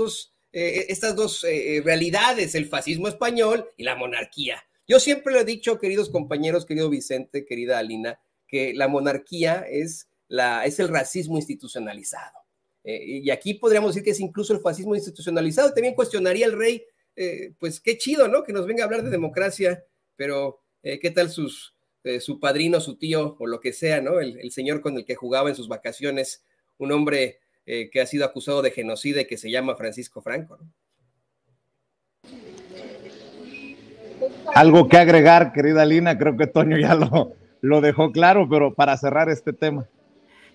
dos realidades, el fascismo español y la monarquía. Yo siempre lo he dicho, queridos compañeros, querido Vicente, querida Alina, que la monarquía es el racismo institucionalizado. Y aquí podríamos decir que es incluso el fascismo institucionalizado. También cuestionaría el rey, pues qué chido, ¿no? Que nos venga a hablar de democracia, pero ¿qué tal su padrino, su tío o lo que sea, ¿no? El señor con el que jugaba en sus vacaciones, un hombre que ha sido acusado de genocida y que se llama Francisco Franco, ¿no? Algo que agregar, querida Lina, creo que Toño ya lo dejó claro, pero para cerrar este tema.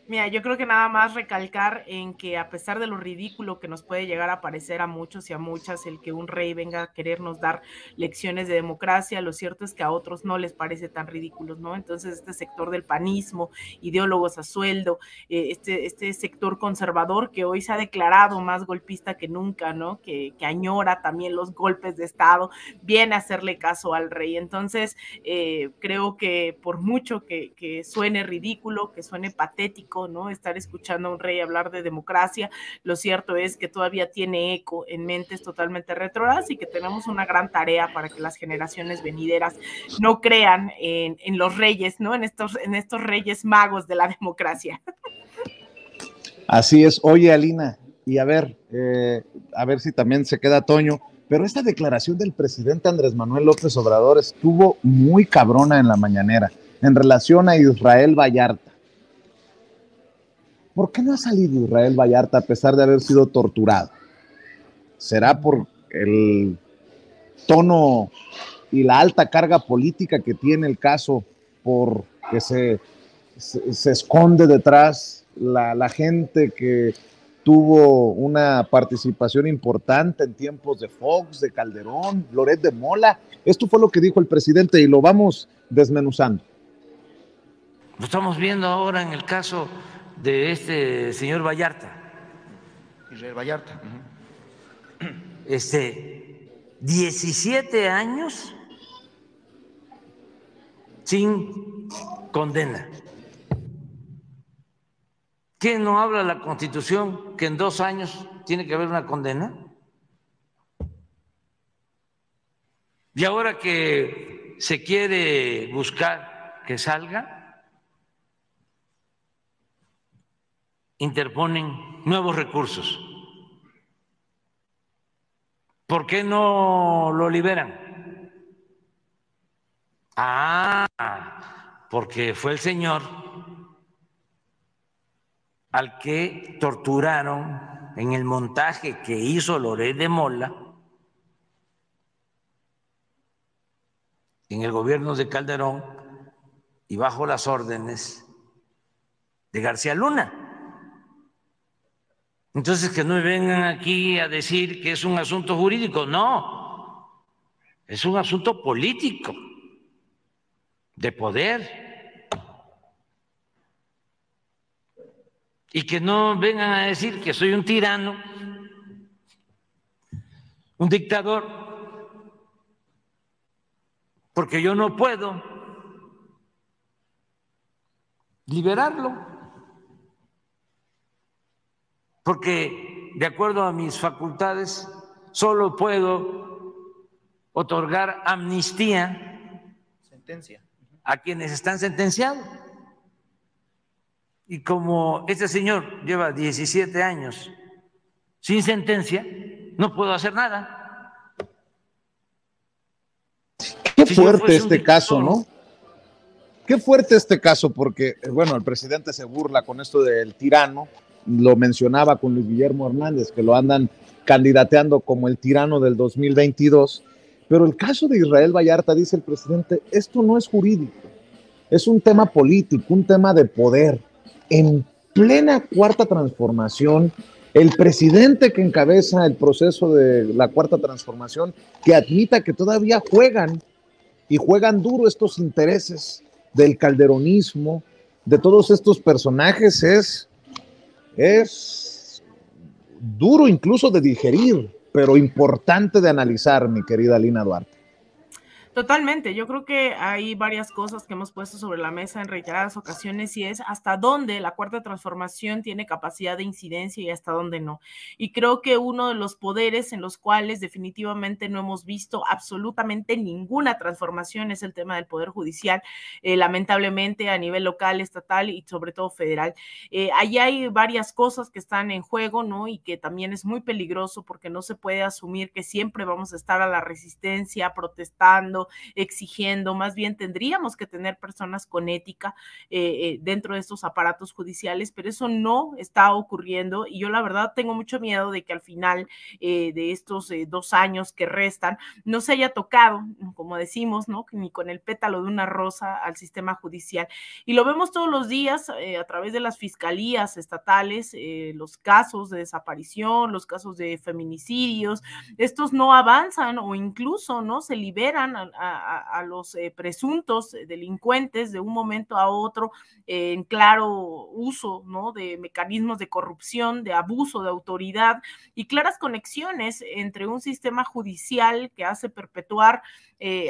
Mira, yo creo que nada más recalcar en que a pesar de lo ridículo que nos puede llegar a parecer a muchos y a muchas el que un rey venga a querernos dar lecciones de democracia, lo cierto es que a otros no les parece tan ridículo, ¿no? Entonces este sector del panismo, ideólogos a sueldo, este sector conservador que hoy se ha declarado más golpista que nunca, ¿no? Que añora también los golpes de Estado, viene a hacerle caso al rey. Entonces creo que por mucho que suene ridículo, que suene patético, ¿no? Estar escuchando a un rey hablar de democracia, lo cierto es que todavía tiene eco en mentes totalmente retrógradas y que tenemos una gran tarea para que las generaciones venideras no crean en los reyes, ¿no? En estos reyes magos de la democracia. Así es. Oye, Alina, y a ver si también se queda Toño, pero esta declaración del presidente Andrés Manuel López Obrador estuvo muy cabrona en la mañanera en relación a Israel Vallarta. ¿Por qué no ha salido Israel Vallarta a pesar de haber sido torturado? ¿Será por el tono y la alta carga política que tiene el caso, porque se esconde detrás la gente que tuvo una participación importante en tiempos de Fox, de Calderón, Loret de Mola? Esto fue lo que dijo el presidente y lo vamos desmenuzando. Lo estamos viendo ahora en el caso de este señor Vallarta. Israel Vallarta. 17 años sin condena. ¿Qué no habla la Constitución que en 2 años tiene que haber una condena? Y ahora que se quiere buscar que salga, interponen nuevos recursos. ¿Por qué no lo liberan? Porque fue el señor al que torturaron en el montaje que hizo Loret de Mola en el gobierno de Calderón y bajo las órdenes de García Luna. Entonces, que no me vengan aquí a decir que es un asunto jurídico. No, es un asunto político, de poder. Y que no vengan a decir que soy un tirano, un dictador, porque yo no puedo liberarlo, porque de acuerdo a mis facultades solo puedo otorgar amnistía a quienes están sentenciados. Y como este señor lleva 17 años sin sentencia, no puedo hacer nada. Qué fuerte este caso, ¿no? Qué fuerte este caso, porque, bueno, el presidente se burla con esto del tirano, lo mencionaba con Luis Guillermo Hernández, que lo andan candidateando como el tirano del 2022, pero el caso de Israel Vallarta, dice el presidente, esto no es jurídico, es un tema político, un tema de poder. En plena cuarta transformación, el presidente que encabeza el proceso de la cuarta transformación, que admita que todavía juegan y juegan duro estos intereses del calderonismo, de todos estos personajes, es duro incluso de digerir, pero importante de analizar, mi querida Lina Duarte. Totalmente, yo creo que hay varias cosas que hemos puesto sobre la mesa en reiteradas ocasiones y es hasta dónde la cuarta transformación tiene capacidad de incidencia y hasta dónde no. Y creo que uno de los poderes en los cuales definitivamente no hemos visto absolutamente ninguna transformación es el tema del poder judicial, lamentablemente a nivel local, estatal y sobre todo federal. Allí hay varias cosas que están en juego, ¿no? Y que también es muy peligroso porque no se puede asumir que siempre vamos a estar a la resistencia, protestando, exigiendo. Más bien tendríamos que tener personas con ética dentro de estos aparatos judiciales, pero eso no está ocurriendo y yo la verdad tengo mucho miedo de que al final de estos 2 años que restan no se haya tocado, como decimos, ¿no? Ni con el pétalo de una rosa al sistema judicial. Y lo vemos todos los días a través de las fiscalías estatales, los casos de desaparición, los casos de feminicidios, estos no avanzan o incluso no se liberan a los presuntos delincuentes de un momento a otro en claro uso, ¿no? De mecanismos de corrupción, de abuso de autoridad y claras conexiones entre un sistema judicial que hace perpetuar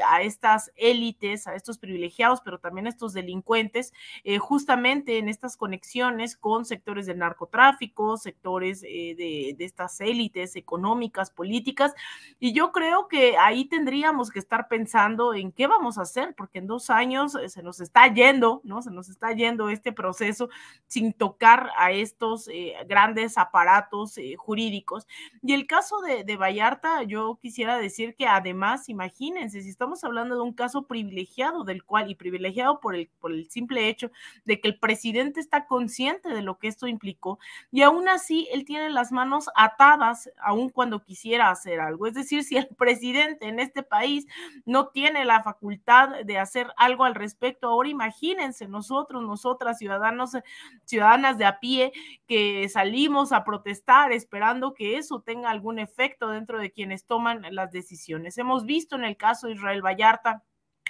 a estas élites, a estos privilegiados, pero también a estos delincuentes, justamente en estas conexiones con sectores del narcotráfico, sectores de estas élites económicas, políticas, y yo creo que ahí tendríamos que estar pensando en qué vamos a hacer, porque en 2 años se nos está yendo, ¿no? Se nos está yendo este proceso sin tocar a estos grandes aparatos jurídicos. Y el caso de Vallarta, yo quisiera decir que además, imagínense, si estamos hablando de un caso privilegiado del cual, y privilegiado por el simple hecho de que el presidente está consciente de lo que esto implicó, y aún así él tiene las manos atadas, aun cuando quisiera hacer algo. Es decir, si el presidente en este país no tiene la facultad de hacer algo al respecto, ahora imagínense nosotros, nosotras, ciudadanas de a pie, que salimos a protestar esperando que eso tenga algún efecto dentro de quienes toman las decisiones. Hemos visto en el caso de Israel Vallarta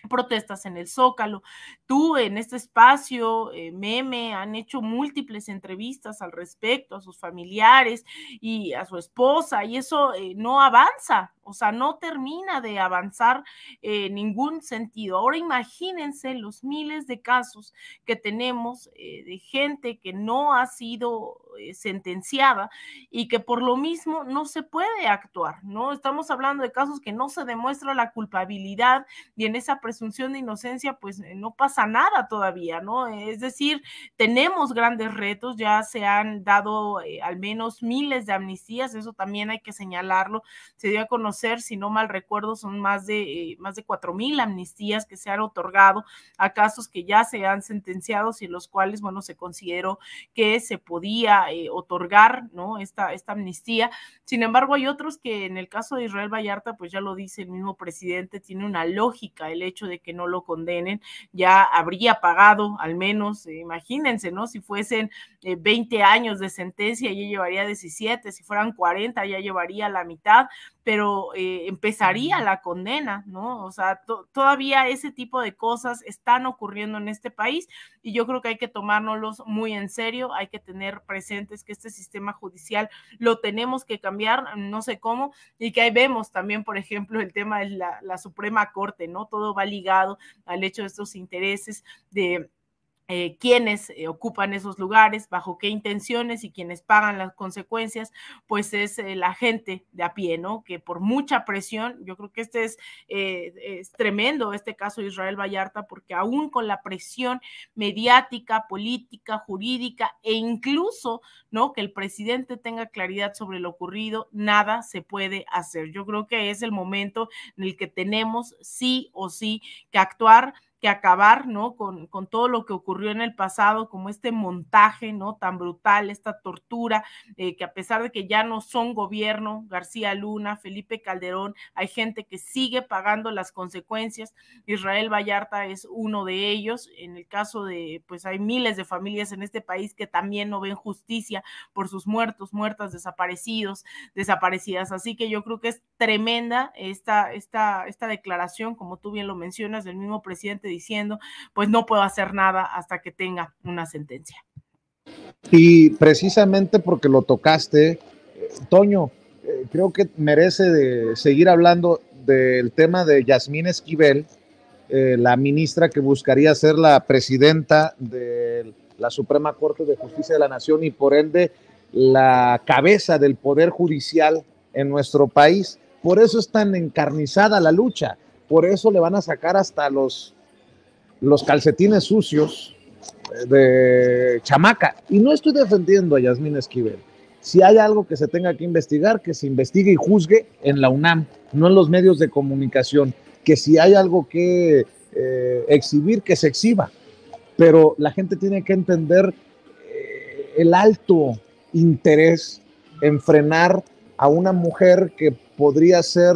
protestas en el Zócalo. Tú en este espacio, Meme, han hecho múltiples entrevistas al respecto a sus familiares y a su esposa, y eso no avanza, o sea, no termina de avanzar en ningún sentido. Ahora imagínense los miles de casos que tenemos de gente que no ha sido sentenciada y que por lo mismo no se puede actuar, ¿no? Estamos hablando de casos que no se demuestra la culpabilidad y en esa presunción de inocencia pues no pasa nada todavía, ¿no? Es decir, tenemos grandes retos, ya se han dado al menos miles de amnistías, eso también hay que señalarlo, se dio a conocer, si no mal recuerdo, son más de 4,000 amnistías que se han otorgado a casos que ya se han sentenciado y en los cuales, bueno, se consideró que se podía otorgar, ¿no? Esta amnistía. Sin embargo, hay otros que en el caso de Israel Vallarta, pues ya lo dice el mismo presidente, tiene una lógica el hecho de que no lo condenen, ya habría pagado al menos, imagínense, ¿no? Si fuesen 20 años de sentencia, ya llevaría 17, si fueran 40, ya llevaría la mitad, pero cuando empezaría la condena, ¿no? O sea, todavía ese tipo de cosas están ocurriendo en este país y yo creo que hay que tomárnoslos muy en serio, hay que tener presentes que este sistema judicial lo tenemos que cambiar, no sé cómo, y que ahí vemos también, por ejemplo, el tema de la Suprema Corte, ¿no? Todo va ligado al hecho de estos intereses de quienes ocupan esos lugares, bajo qué intenciones y quienes pagan las consecuencias, pues es la gente de a pie, ¿no? Que por mucha presión, yo creo que es tremendo este caso de Israel Vallarta, porque aún con la presión mediática, política, jurídica e incluso, ¿no? Que el presidente tenga claridad sobre lo ocurrido, nada se puede hacer. Yo creo que es el momento en el que tenemos sí o sí que actuar, que acabar, ¿no? Con todo lo que ocurrió en el pasado, como este montaje, ¿no? Tan brutal, esta tortura, que a pesar de que ya no son gobierno, García Luna, Felipe Calderón, hay gente que sigue pagando las consecuencias. Israel Vallarta es uno de ellos. En el caso de, pues hay miles de familias en este país que también no ven justicia por sus muertos, muertas, desaparecidos, desaparecidas. Así que yo creo que es tremenda esta declaración, como tú bien lo mencionas, del mismo presidente diciendo, pues no puedo hacer nada hasta que tenga una sentencia. Y precisamente porque lo tocaste, Toño, creo que merece de seguir hablando del tema de Yasmín Esquivel, la ministra que buscaría ser la presidenta de la Suprema Corte de Justicia de la Nación y por ende la cabeza del Poder Judicial en nuestro país. Por eso es tan encarnizada la lucha, por eso le van a sacar hasta los calcetines sucios de chamaca. Y no estoy defendiendo a Yasmín Esquivel. Si hay algo que se tenga que investigar, que se investigue y juzgue en la UNAM, no en los medios de comunicación. Que si hay algo que exhibir, que se exhiba. Pero la gente tiene que entender el alto interés en frenar a una mujer que podría ser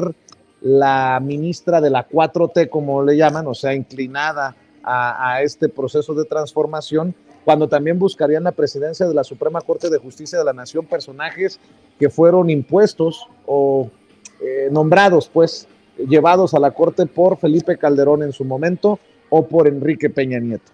la ministra de la 4T, como le llaman, o sea, inclinada a este proceso de transformación, cuando también buscarían la presidencia de la Suprema Corte de Justicia de la Nación personajes que fueron impuestos o nombrados, pues, llevados a la Corte por Felipe Calderón en su momento o por Enrique Peña Nieto.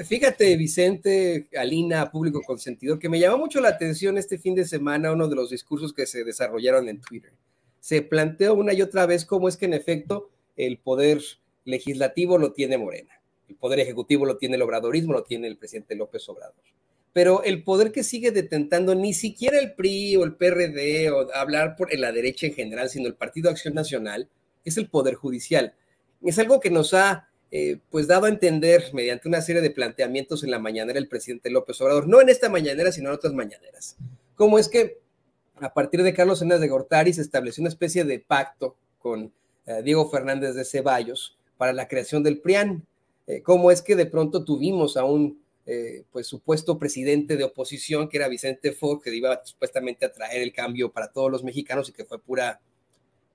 Fíjate, Vicente, Alina, público consentidor, que me llamó mucho la atención este fin de semana uno de los discursos que se desarrollaron en Twitter. Se planteó una y otra vez cómo es que en efecto el poder legislativo lo tiene Morena. El poder ejecutivo lo tiene el obradorismo, lo tiene el presidente López Obrador. Pero el poder que sigue detentando ni siquiera el PRI o el PRD o hablar por la derecha en general, sino el Partido Acción Nacional, es el poder judicial. Es algo que nos ha pues dado a entender mediante una serie de planteamientos en la mañanera el presidente López Obrador, no en esta mañanera, sino en otras mañaneras. Cómo es que a partir de Carlos Salinas de Gortari se estableció una especie de pacto con Diego Fernández de Ceballos para la creación del PRIAN. Cómo es que de pronto tuvimos a un pues supuesto presidente de oposición que era Vicente Fox, que iba supuestamente a traer el cambio para todos los mexicanos y que fue pura,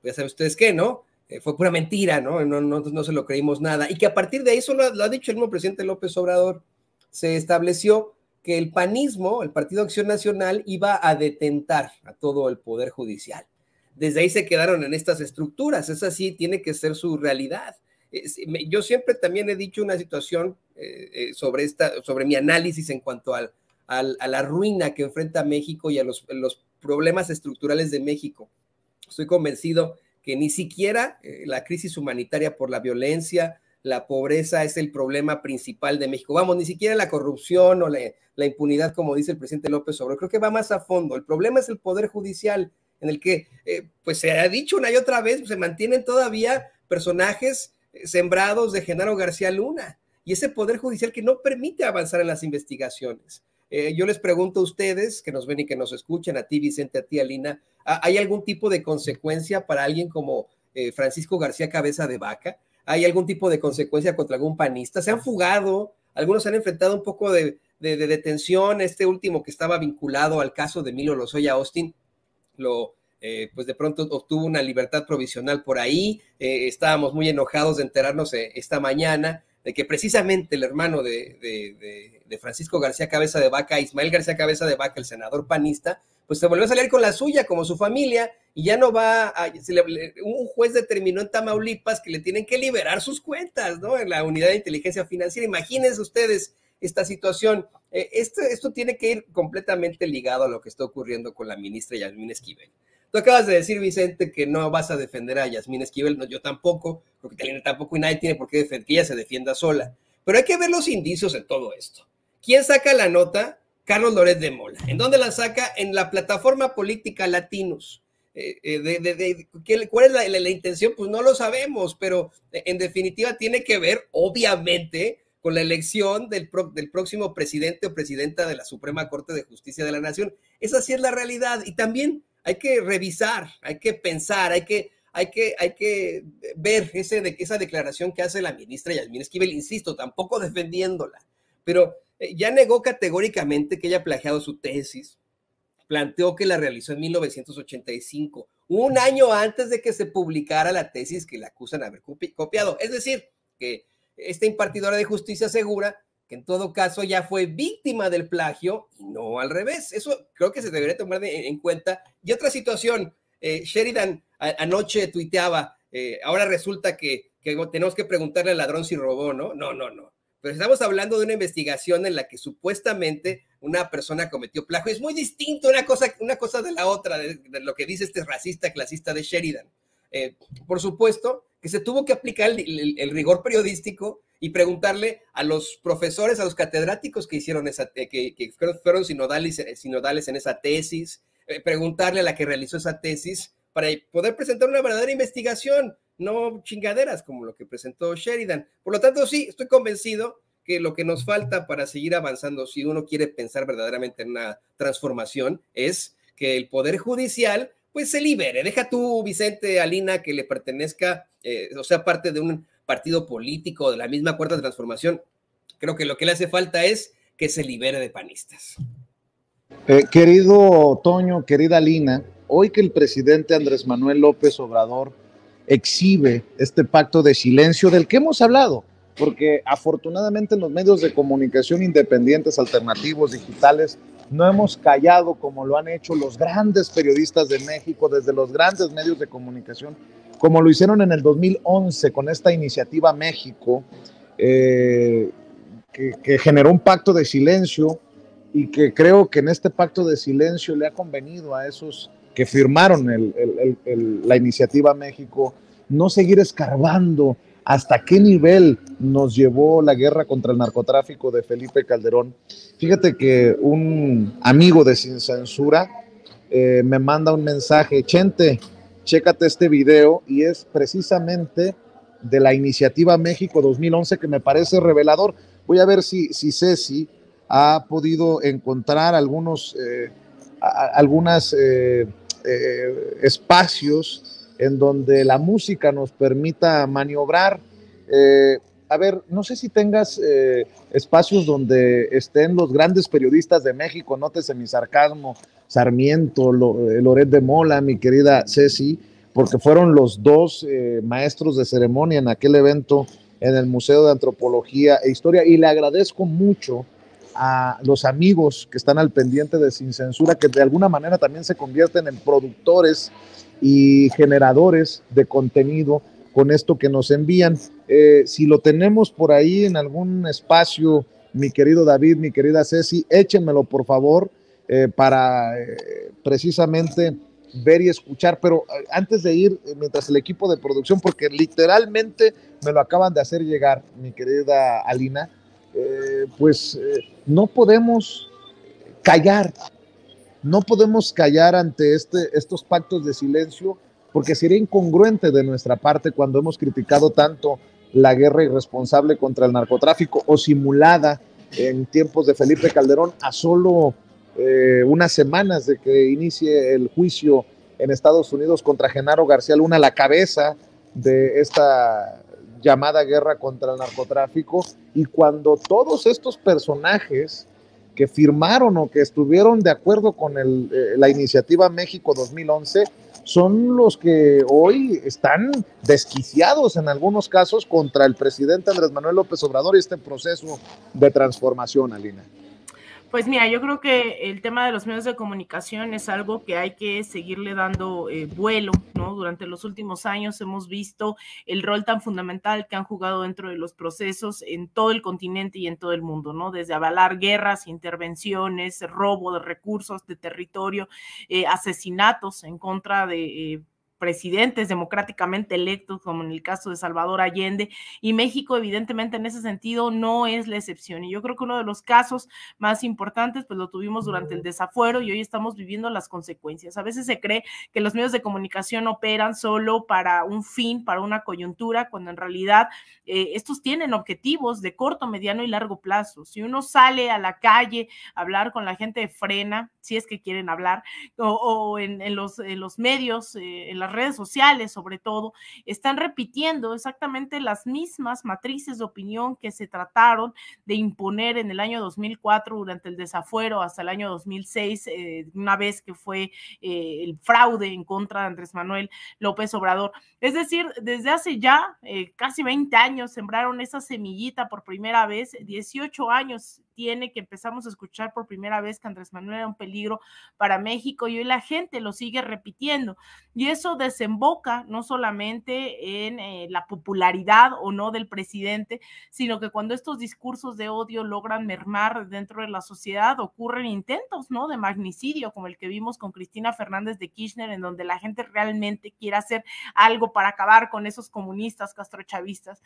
ya saben ustedes qué, ¿no? Fue pura mentira, ¿no? No se lo creímos nada. Y que a partir de ahí, eso lo ha dicho el mismo presidente López Obrador, se estableció que el panismo, el Partido Acción Nacional, iba a detentar a todo el Poder Judicial. Desde ahí se quedaron en estas estructuras. Esa sí tiene que ser su realidad. Yo siempre también he dicho una situación sobre mi análisis en cuanto a la ruina que enfrenta México y a los problemas estructurales de México. Estoy convencido que ni siquiera la crisis humanitaria por la violencia, la pobreza es el problema principal de México. Vamos, ni siquiera la corrupción o la impunidad, como dice el presidente López Obrador. Creo que va más a fondo. El problema es el Poder Judicial, en el que, pues se ha dicho una y otra vez, se mantienen todavía personajes sembrados de Genaro García Luna, y ese Poder Judicial que no permite avanzar en las investigaciones. Yo les pregunto a ustedes, que nos ven y que nos escuchan, a ti, Vicente, a ti, Alina, ¿hay algún tipo de consecuencia para alguien como Francisco García Cabeza de Vaca? ¿Hay algún tipo de consecuencia contra algún panista? ¿Se han fugado? Algunos han enfrentado un poco de detención. Este último que estaba vinculado al caso de Emilio Lozoya Austin, pues de pronto obtuvo una libertad provisional por ahí. Estábamos muy enojados de enterarnos esta mañana de que precisamente el hermano de Francisco García Cabeza de Vaca, Ismael García Cabeza de Vaca, el senador panista, pues se volvió a salir con la suya, como su familia, y ya no va un juez determinó en Tamaulipas que le tienen que liberar sus cuentas, ¿no? En la unidad de inteligencia financiera. Imagínense ustedes esta situación. Esto tiene que ir completamente ligado a lo que está ocurriendo con la ministra Yasmín Esquivel. Tú acabas de decir, Vicente, que no vas a defender a Yasmín Esquivel. No, yo tampoco, porque Talina tampoco, y nadie tiene por qué defender que ella se defienda sola. Pero hay que ver los indicios en todo esto. ¿Quién saca la nota? Carlos Loret de Mola. ¿En dónde la saca? En la plataforma política Latinos. ¿Cuál es la intención? Pues no lo sabemos, pero en definitiva tiene que ver, obviamente, con la elección del próximo presidente o presidenta de la Suprema Corte de Justicia de la Nación. Esa sí es la realidad. Y también hay que revisar, hay que pensar, hay que ver esa declaración que hace la ministra Yasmín Esquivel, insisto, tampoco defendiéndola, pero ya negó categóricamente que haya plagiado su tesis, planteó que la realizó en 1985, un año antes de que se publicara la tesis que le acusan de haber copiado. Es decir, que esta impartidora de justicia asegura que en todo caso ya fue víctima del plagio y no al revés. Eso creo que se debería tomar en cuenta. Y otra situación, Sheridan anoche tuiteaba, ahora resulta que tenemos que preguntarle al ladrón si robó, ¿no? No. Pero estamos hablando de una investigación en la que supuestamente una persona cometió plagio. Es muy distinto una cosa de la otra, de lo que dice este racista clasista de Sheridan. Por supuesto que se tuvo que aplicar el rigor periodístico y preguntarle a los profesores, a los catedráticos que hicieron que fueron sinodales en esa tesis, preguntarle a la que realizó esa tesis para poder presentar una verdadera investigación, no chingaderas como lo que presentó Sheridan. Por lo tanto, sí, estoy convencido que lo que nos falta para seguir avanzando, si uno quiere pensar verdaderamente en una transformación, es que el Poder Judicial pues se libere. Deja tú, Vicente, Alina, que le pertenezca, o sea, parte de un partido político de la misma Cuarta Transformación. Creo que lo que le hace falta es que se libere de panistas. Querido Toño, querida Alina, hoy que el presidente Andrés Manuel López Obrador exhibe este pacto de silencio del que hemos hablado, porque afortunadamente en los medios de comunicación independientes, alternativos, digitales, no hemos callado como lo han hecho los grandes periodistas de México, desde los grandes medios de comunicación, como lo hicieron en el 2011 con esta iniciativa México, que generó un pacto de silencio y que creo que en este pacto de silencio le ha convenido a esos que firmaron la iniciativa México no seguir escarbando hasta qué nivel nos llevó la guerra contra el narcotráfico de Felipe Calderón. Fíjate que un amigo de Sin Censura me manda un mensaje: Chente, chécate este video, y es precisamente de la iniciativa México 2011 que me parece revelador. Voy a ver si Ceci ha podido encontrar algunos espacios en donde la música nos permita maniobrar. A ver, no sé si tengas espacios donde estén los grandes periodistas de México, nótese mi sarcasmo, Sarmiento, Loret de Mola, mi querida Ceci, porque fueron los dos maestros de ceremonia en aquel evento en el Museo de Antropología e Historia, y le agradezco mucho a los amigos que están al pendiente de Sin Censura, que de alguna manera también se convierten en productores y generadores de contenido con esto que nos envían. Si lo tenemos por ahí en algún espacio, mi querido David, mi querida Ceci, échenmelo por favor, para precisamente ver y escuchar. Pero antes de ir, mientras el equipo de producción, porque literalmente me lo acaban de hacer llegar, mi querida Alina, no podemos callar. No podemos callar ante estos pactos de silencio, porque sería incongruente de nuestra parte cuando hemos criticado tanto la guerra irresponsable contra el narcotráfico o simulada en tiempos de Felipe Calderón, a solo unas semanas de que inicie el juicio en Estados Unidos contra Genaro García Luna, la cabeza de esta llamada guerra contra el narcotráfico, y cuando todos estos personajes que firmaron o que estuvieron de acuerdo con la iniciativa México 2011 son los que hoy están desquiciados en algunos casos contra el presidente Andrés Manuel López Obrador y este proceso de transformación, Alina. Pues mira, yo creo que el tema de los medios de comunicación es algo que hay que seguirle dando vuelo, ¿no? Durante los últimos años hemos visto el rol tan fundamental que han jugado dentro de los procesos en todo el continente y en todo el mundo, ¿no? Desde avalar guerras, intervenciones, robo de recursos, de territorio, asesinatos en contra de presidentes democráticamente electos, como en el caso de Salvador Allende, y México evidentemente en ese sentido no es la excepción. Y yo creo que uno de los casos más importantes pues lo tuvimos durante el desafuero y hoy estamos viviendo las consecuencias. A veces se cree que los medios de comunicación operan solo para un fin, para una coyuntura, cuando en realidad estos tienen objetivos de corto, mediano y largo plazo. Si uno sale a la calle a hablar con la gente de Frena, si es que quieren hablar, o en los medios, en las redes sociales sobre todo, están repitiendo exactamente las mismas matrices de opinión que se trataron de imponer en el año 2004 durante el desafuero hasta el año 2006, una vez que fue el fraude en contra de Andrés Manuel López Obrador. Es decir, desde hace ya casi 20 años sembraron esa semillita por primera vez, 18 años tiene que empezamos a escuchar por primera vez que Andrés Manuel era un peligro para México y hoy la gente lo sigue repitiendo. Y eso desemboca no solamente en la popularidad o no del presidente, sino que cuando estos discursos de odio logran mermar dentro de la sociedad, ocurren intentos, ¿no?, de magnicidio, como el que vimos con Cristina Fernández de Kirchner, en donde la gente realmente quiere hacer algo para acabar con esos comunistas castrochavistas.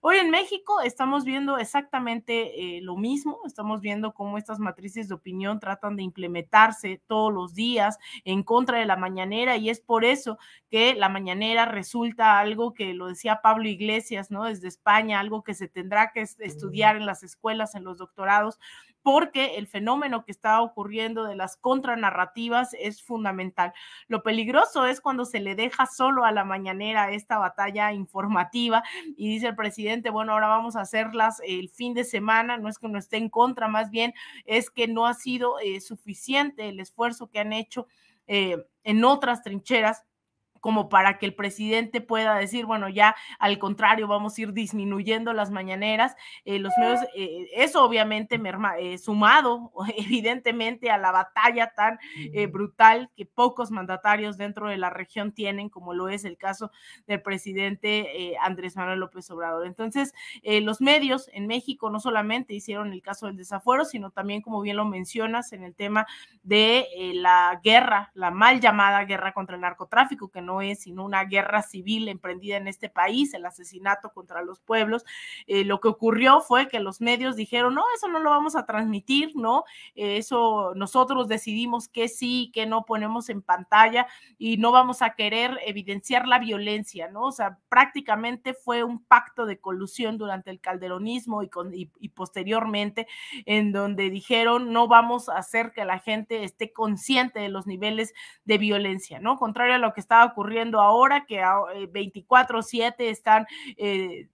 Hoy en México estamos viendo exactamente lo mismo, estamos viendo cómo estas matrices de opinión tratan de implementarse todos los días en contra de la mañanera, y es por eso que la mañanera resulta algo que lo decía Pablo Iglesias, ¿no?, desde España, algo que se tendrá que estudiar en las escuelas, en los doctorados, porque el fenómeno que está ocurriendo de las contranarrativas es fundamental. Lo peligroso es cuando se le deja solo a la mañanera esta batalla informativa y dice el presidente, bueno, ahora vamos a hacerlas el fin de semana. No es que uno esté en contra, más bien es que no ha sido suficiente el esfuerzo que han hecho en otras trincheras como para que el presidente pueda decir, bueno, ya al contrario, vamos a ir disminuyendo las mañaneras. Los medios, eso obviamente sumado evidentemente a la batalla tan brutal que pocos mandatarios dentro de la región tienen, como lo es el caso del presidente Andrés Manuel López Obrador. Entonces, los medios en México no solamente hicieron el caso del desafuero, sino también, como bien lo mencionas, en el tema de la guerra, la mal llamada guerra contra el narcotráfico, que no es sino una guerra civil emprendida en este país, el asesinato contra los pueblos. Lo que ocurrió fue que los medios dijeron, no, eso no lo vamos a transmitir, ¿no? Eso nosotros decidimos que sí, que no ponemos en pantalla y no vamos a querer evidenciar la violencia, ¿no? O sea, prácticamente fue un pacto de colusión durante el calderonismo y posteriormente, en donde dijeron, no vamos a hacer que la gente esté consciente de los niveles de violencia, ¿no? Contrario a lo que estaba ocurriendo ahora, que 24/7 están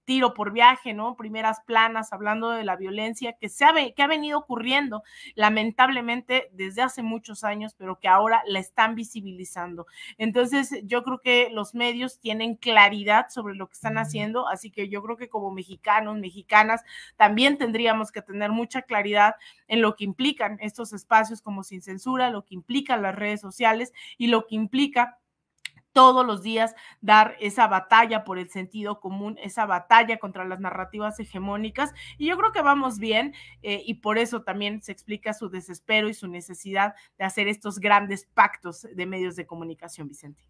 tiro por viaje, ¿no? Primeras planas hablando de la violencia que ha venido ocurriendo lamentablemente desde hace muchos años, pero que ahora la están visibilizando. Entonces, yo creo que los medios tienen claridad sobre lo que están haciendo, así que yo creo que como mexicanos, mexicanas, también tendríamos que tener mucha claridad en lo que implican estos espacios como Sin Censura, lo que implican las redes sociales y lo que implica todos los días dar esa batalla por el sentido común, esa batalla contra las narrativas hegemónicas, y yo creo que vamos bien, y por eso también se explica su desespero y su necesidad de hacer estos grandes pactos de medios de comunicación, Vicente.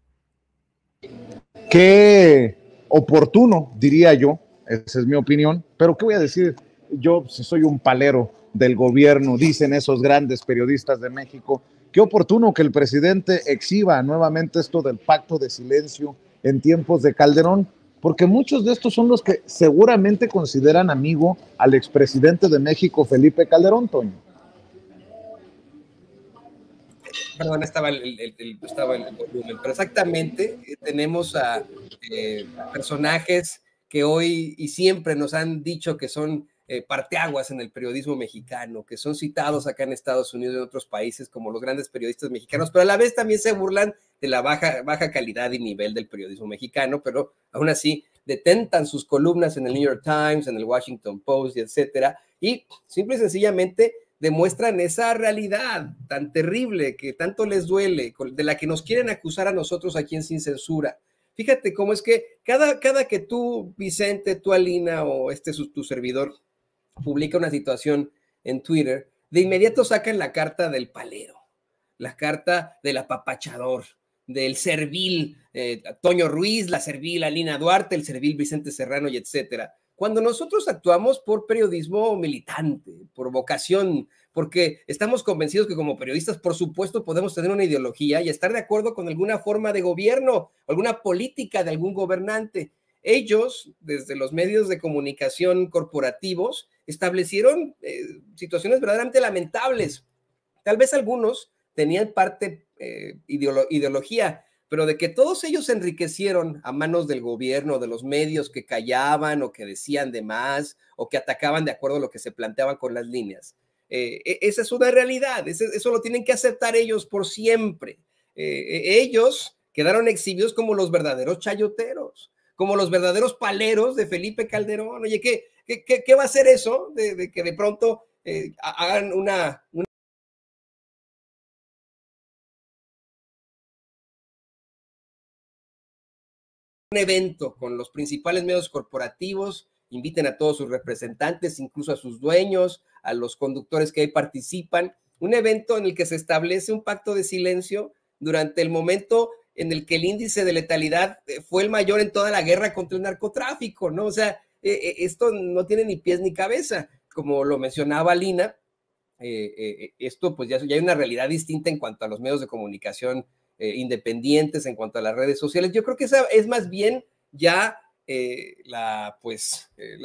Qué oportuno, diría yo, esa es mi opinión, pero ¿qué voy a decir? Yo, si soy un palero del gobierno, dicen esos grandes periodistas de México, qué oportuno que el presidente exhiba nuevamente esto del pacto de silencio en tiempos de Calderón, porque muchos de estos son los que seguramente consideran amigo al expresidente de México, Felipe Calderón, Toño. Perdón, estaba el volumen, pero exactamente tenemos a personajes que hoy y siempre nos han dicho que son parteaguas en el periodismo mexicano, que son citados acá en Estados Unidos y en otros países como los grandes periodistas mexicanos, pero a la vez también se burlan de la baja calidad y nivel del periodismo mexicano, pero aún así detentan sus columnas en el New York Times, en el Washington Post, y etcétera, y simple y sencillamente demuestran esa realidad tan terrible que tanto les duele, de la que nos quieren acusar a nosotros aquí en Sin Censura. Fíjate cómo es que cada que tú, Vicente, tú, Alina, o tu servidor, publica una situación en Twitter, de inmediato sacan la carta del palero, la carta del apapachador, del servil Toño Ruiz, la servil Alina Duarte, el servil Vicente Serrano y etcétera. Cuando nosotros actuamos por periodismo militante, por vocación, porque estamos convencidos que como periodistas, por supuesto, podemos tener una ideología y estar de acuerdo con alguna forma de gobierno, alguna política de algún gobernante. Ellos, desde los medios de comunicación corporativos, establecieron situaciones verdaderamente lamentables. Tal vez algunos tenían parte ideología, pero de que todos ellos se enriquecieron a manos del gobierno, de los medios que callaban o que decían de más o que atacaban de acuerdo a lo que se planteaban con las líneas. Esa es una realidad, eso lo tienen que aceptar ellos por siempre. Ellos quedaron exhibidos como los verdaderos chayoteros, como los verdaderos paleros de Felipe Calderón. Oye, ¿qué va a hacer eso de que de pronto hagan un evento con los principales medios corporativos, inviten a todos sus representantes, incluso a sus dueños, a los conductores que ahí participan, un evento en el que se establece un pacto de silencio durante el momento en el que el índice de letalidad fue el mayor en toda la guerra contra el narcotráfico, ¿no? O sea, esto no tiene ni pies ni cabeza, como lo mencionaba Lina, esto pues ya hay una realidad distinta en cuanto a los medios de comunicación independientes, en cuanto a las redes sociales. Yo creo que esa es más bien ya la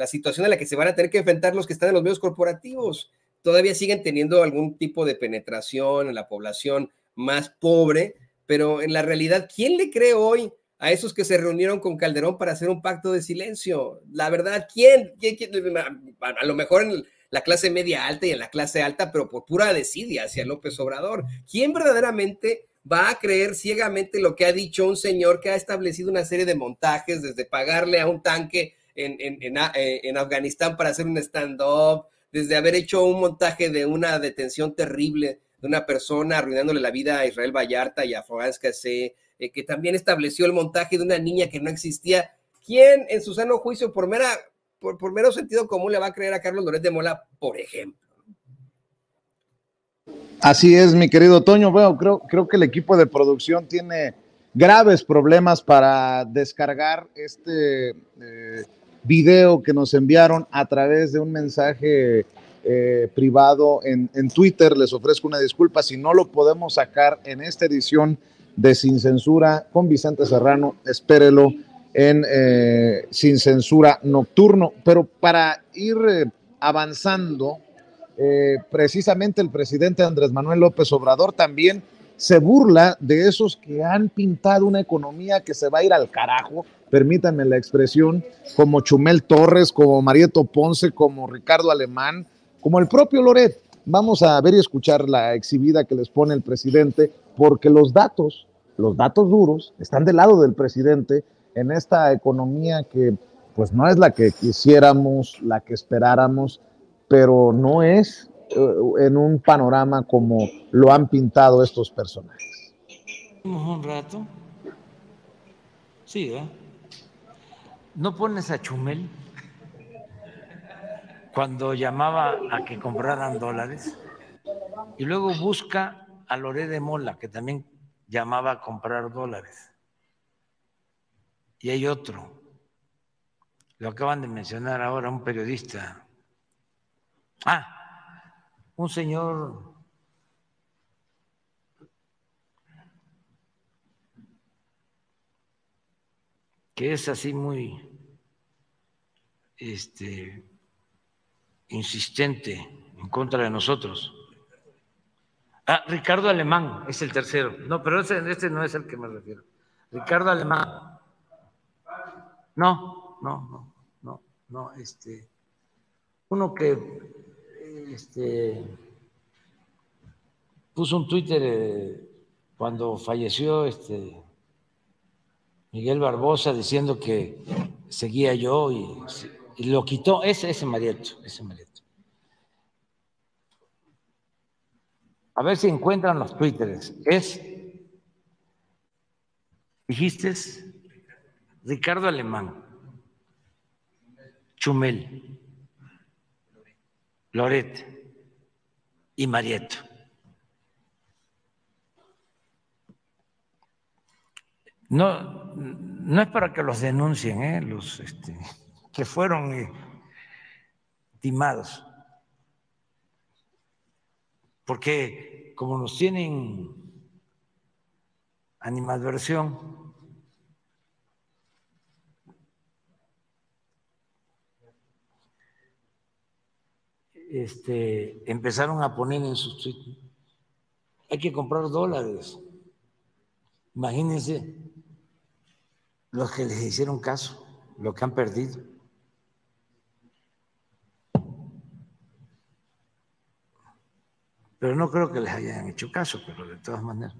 situación a la que se van a tener que enfrentar los que están en los medios corporativos. Todavía siguen teniendo algún tipo de penetración en la población más pobre, pero en la realidad, ¿quién le cree hoy a esos que se reunieron con Calderón para hacer un pacto de silencio? La verdad, ¿quién? A lo mejor en la clase media alta y en la clase alta, pero por pura desidia hacia López Obrador. ¿Quién verdaderamente va a creer ciegamente lo que ha dicho un señor que ha establecido una serie de montajes, desde pagarle a un tanque en Afganistán para hacer un stand-up, desde haber hecho un montaje de una detención terrible de una persona arruinándole la vida a Israel Vallarta y a Florence Cassé, que también estableció el montaje de una niña que no existía? ¿Quién en su sano juicio, por mero sentido común, le va a creer a Carlos Loret de Mola, por ejemplo? Así es, mi querido Toño. Bueno, creo que el equipo de producción tiene graves problemas para descargar este video que nos enviaron a través de un mensaje privado en Twitter. Les ofrezco una disculpa si no lo podemos sacar en esta edición de Sin Censura con Vicente Serrano. Espérelo en Sin Censura Nocturno. Pero para ir avanzando, precisamente el presidente Andrés Manuel López Obrador también se burla de esos que han pintado una economía que se va a ir al carajo, permítanme la expresión, como Chumel Torres, como Marieto Ponce, como Ricardo Alemán, como el propio Loret. Vamos a ver y escuchar la exhibida que les pone el presidente, porque los datos duros están del lado del presidente en esta economía que pues no es la que quisiéramos, la que esperáramos, pero no es en un panorama como lo han pintado estos personajes. Un rato. Sí, ¿eh? ¿No pones a Chumel cuando llamaba a que compraran dólares? Y luego busca a Loret de Mola, que también llamaba a comprar dólares. Y hay otro, lo acaban de mencionar ahora, un periodista. Un señor que es así muy insistente en contra de nosotros. Ricardo Alemán es el tercero. No, pero este no es el que me refiero. Ricardo Alemán. No. Uno que puso un Twitter cuando falleció Miguel Barbosa diciendo que seguía yo y lo quitó, ese Marieto. A ver si encuentran los twitteres. Dijiste Ricardo Alemán, Chumel, Loret y Marieto. No es para que los denuncien, los que fueron timados, porque como nos tienen animadversión, empezaron a poner en sus tweets, hay que comprar dólares. Imagínense los que les hicieron caso, lo que han perdido. Pero no creo que les hayan hecho caso, pero de todas maneras.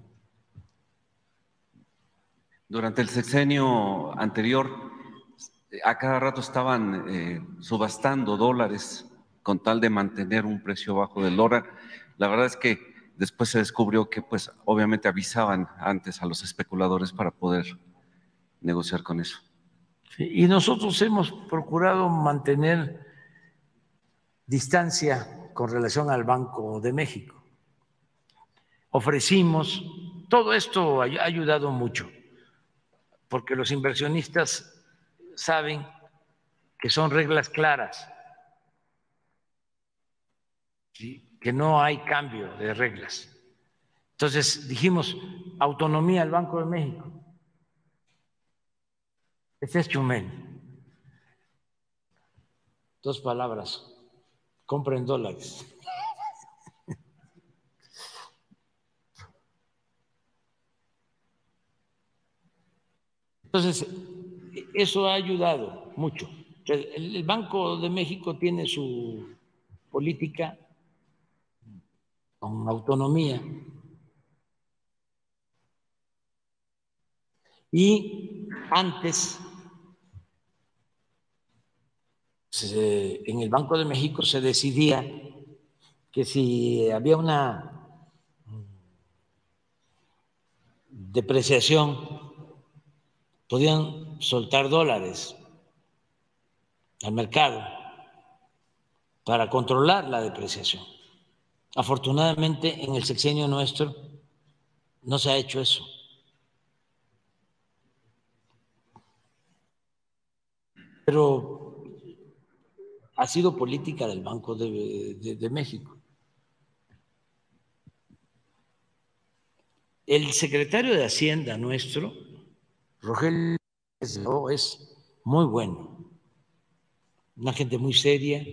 Durante el sexenio anterior, a cada rato estaban subastando dólares con tal de mantener un precio bajo del dólar. La verdad es que después se descubrió que, pues, obviamente avisaban antes a los especuladores para poder negociar con eso. Sí, y nosotros hemos procurado mantener distancia con relación al Banco de México. Ofrecimos, todo esto ha ayudado mucho, porque los inversionistas saben que son reglas claras, ¿sí? Que no hay cambio de reglas. Entonces dijimos, autonomía al Banco de México. Ese es Chumel. 2 palabras, compren dólares. Entonces, eso ha ayudado mucho. El Banco de México tiene su política con autonomía y antes en el Banco de México se decidía que si había una depreciación podían soltar dólares al mercado para controlar la depreciación. Afortunadamente, en el sexenio nuestro no se ha hecho eso. Pero ha sido política del Banco de México. El secretario de Hacienda nuestro, Rogelio, es muy bueno, una gente muy seria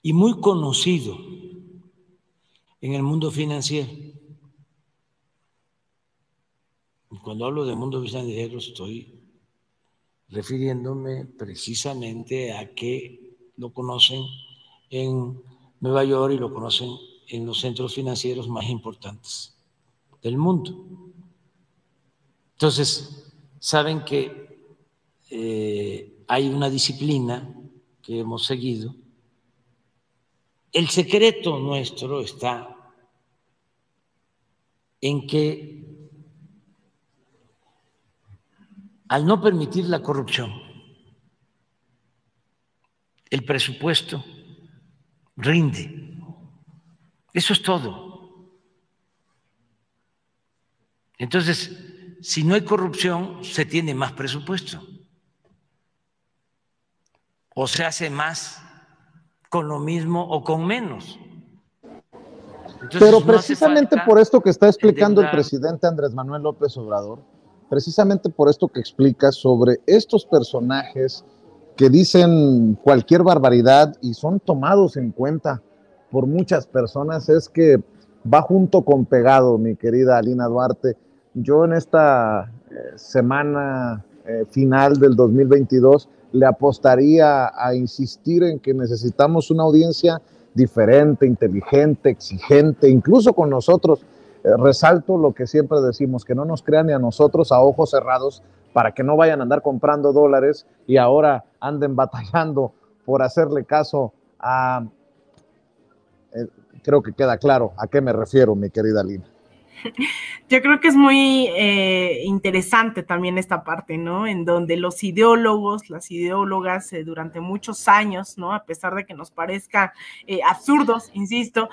y muy conocido en el mundo financiero. Y cuando hablo de mundo financiero estoy refiriéndome precisamente a que lo conocen en Nueva York y lo conocen en los centros financieros más importantes del mundo. Entonces, saben que hay una disciplina que hemos seguido. El secreto nuestro está en que al no permitir la corrupción, el presupuesto rinde. Eso es todo. Entonces, si no hay corrupción, se tiene más presupuesto. O se hace más con lo mismo o con menos. Entonces, pero precisamente no por esto que está explicando el presidente Andrés Manuel López Obrador, precisamente por esto que explica sobre estos personajes que dicen cualquier barbaridad y son tomados en cuenta por muchas personas, es que va junto con pegado, mi querida Alina Duarte. Yo en esta semana final del 2022 le apostaría a insistir en que necesitamos una audiencia diferente, inteligente, exigente, incluso con nosotros. Resalto lo que siempre decimos, que no nos crean ni a nosotros a ojos cerrados para que no vayan a andar comprando dólares y ahora anden batallando por hacerle caso a creo que queda claro a qué me refiero, mi querida Lina. Yo creo que es muy interesante también esta parte, ¿no? En donde los ideólogos, las ideólogas, durante muchos años, ¿no? A pesar de que nos parezcan absurdos, insisto,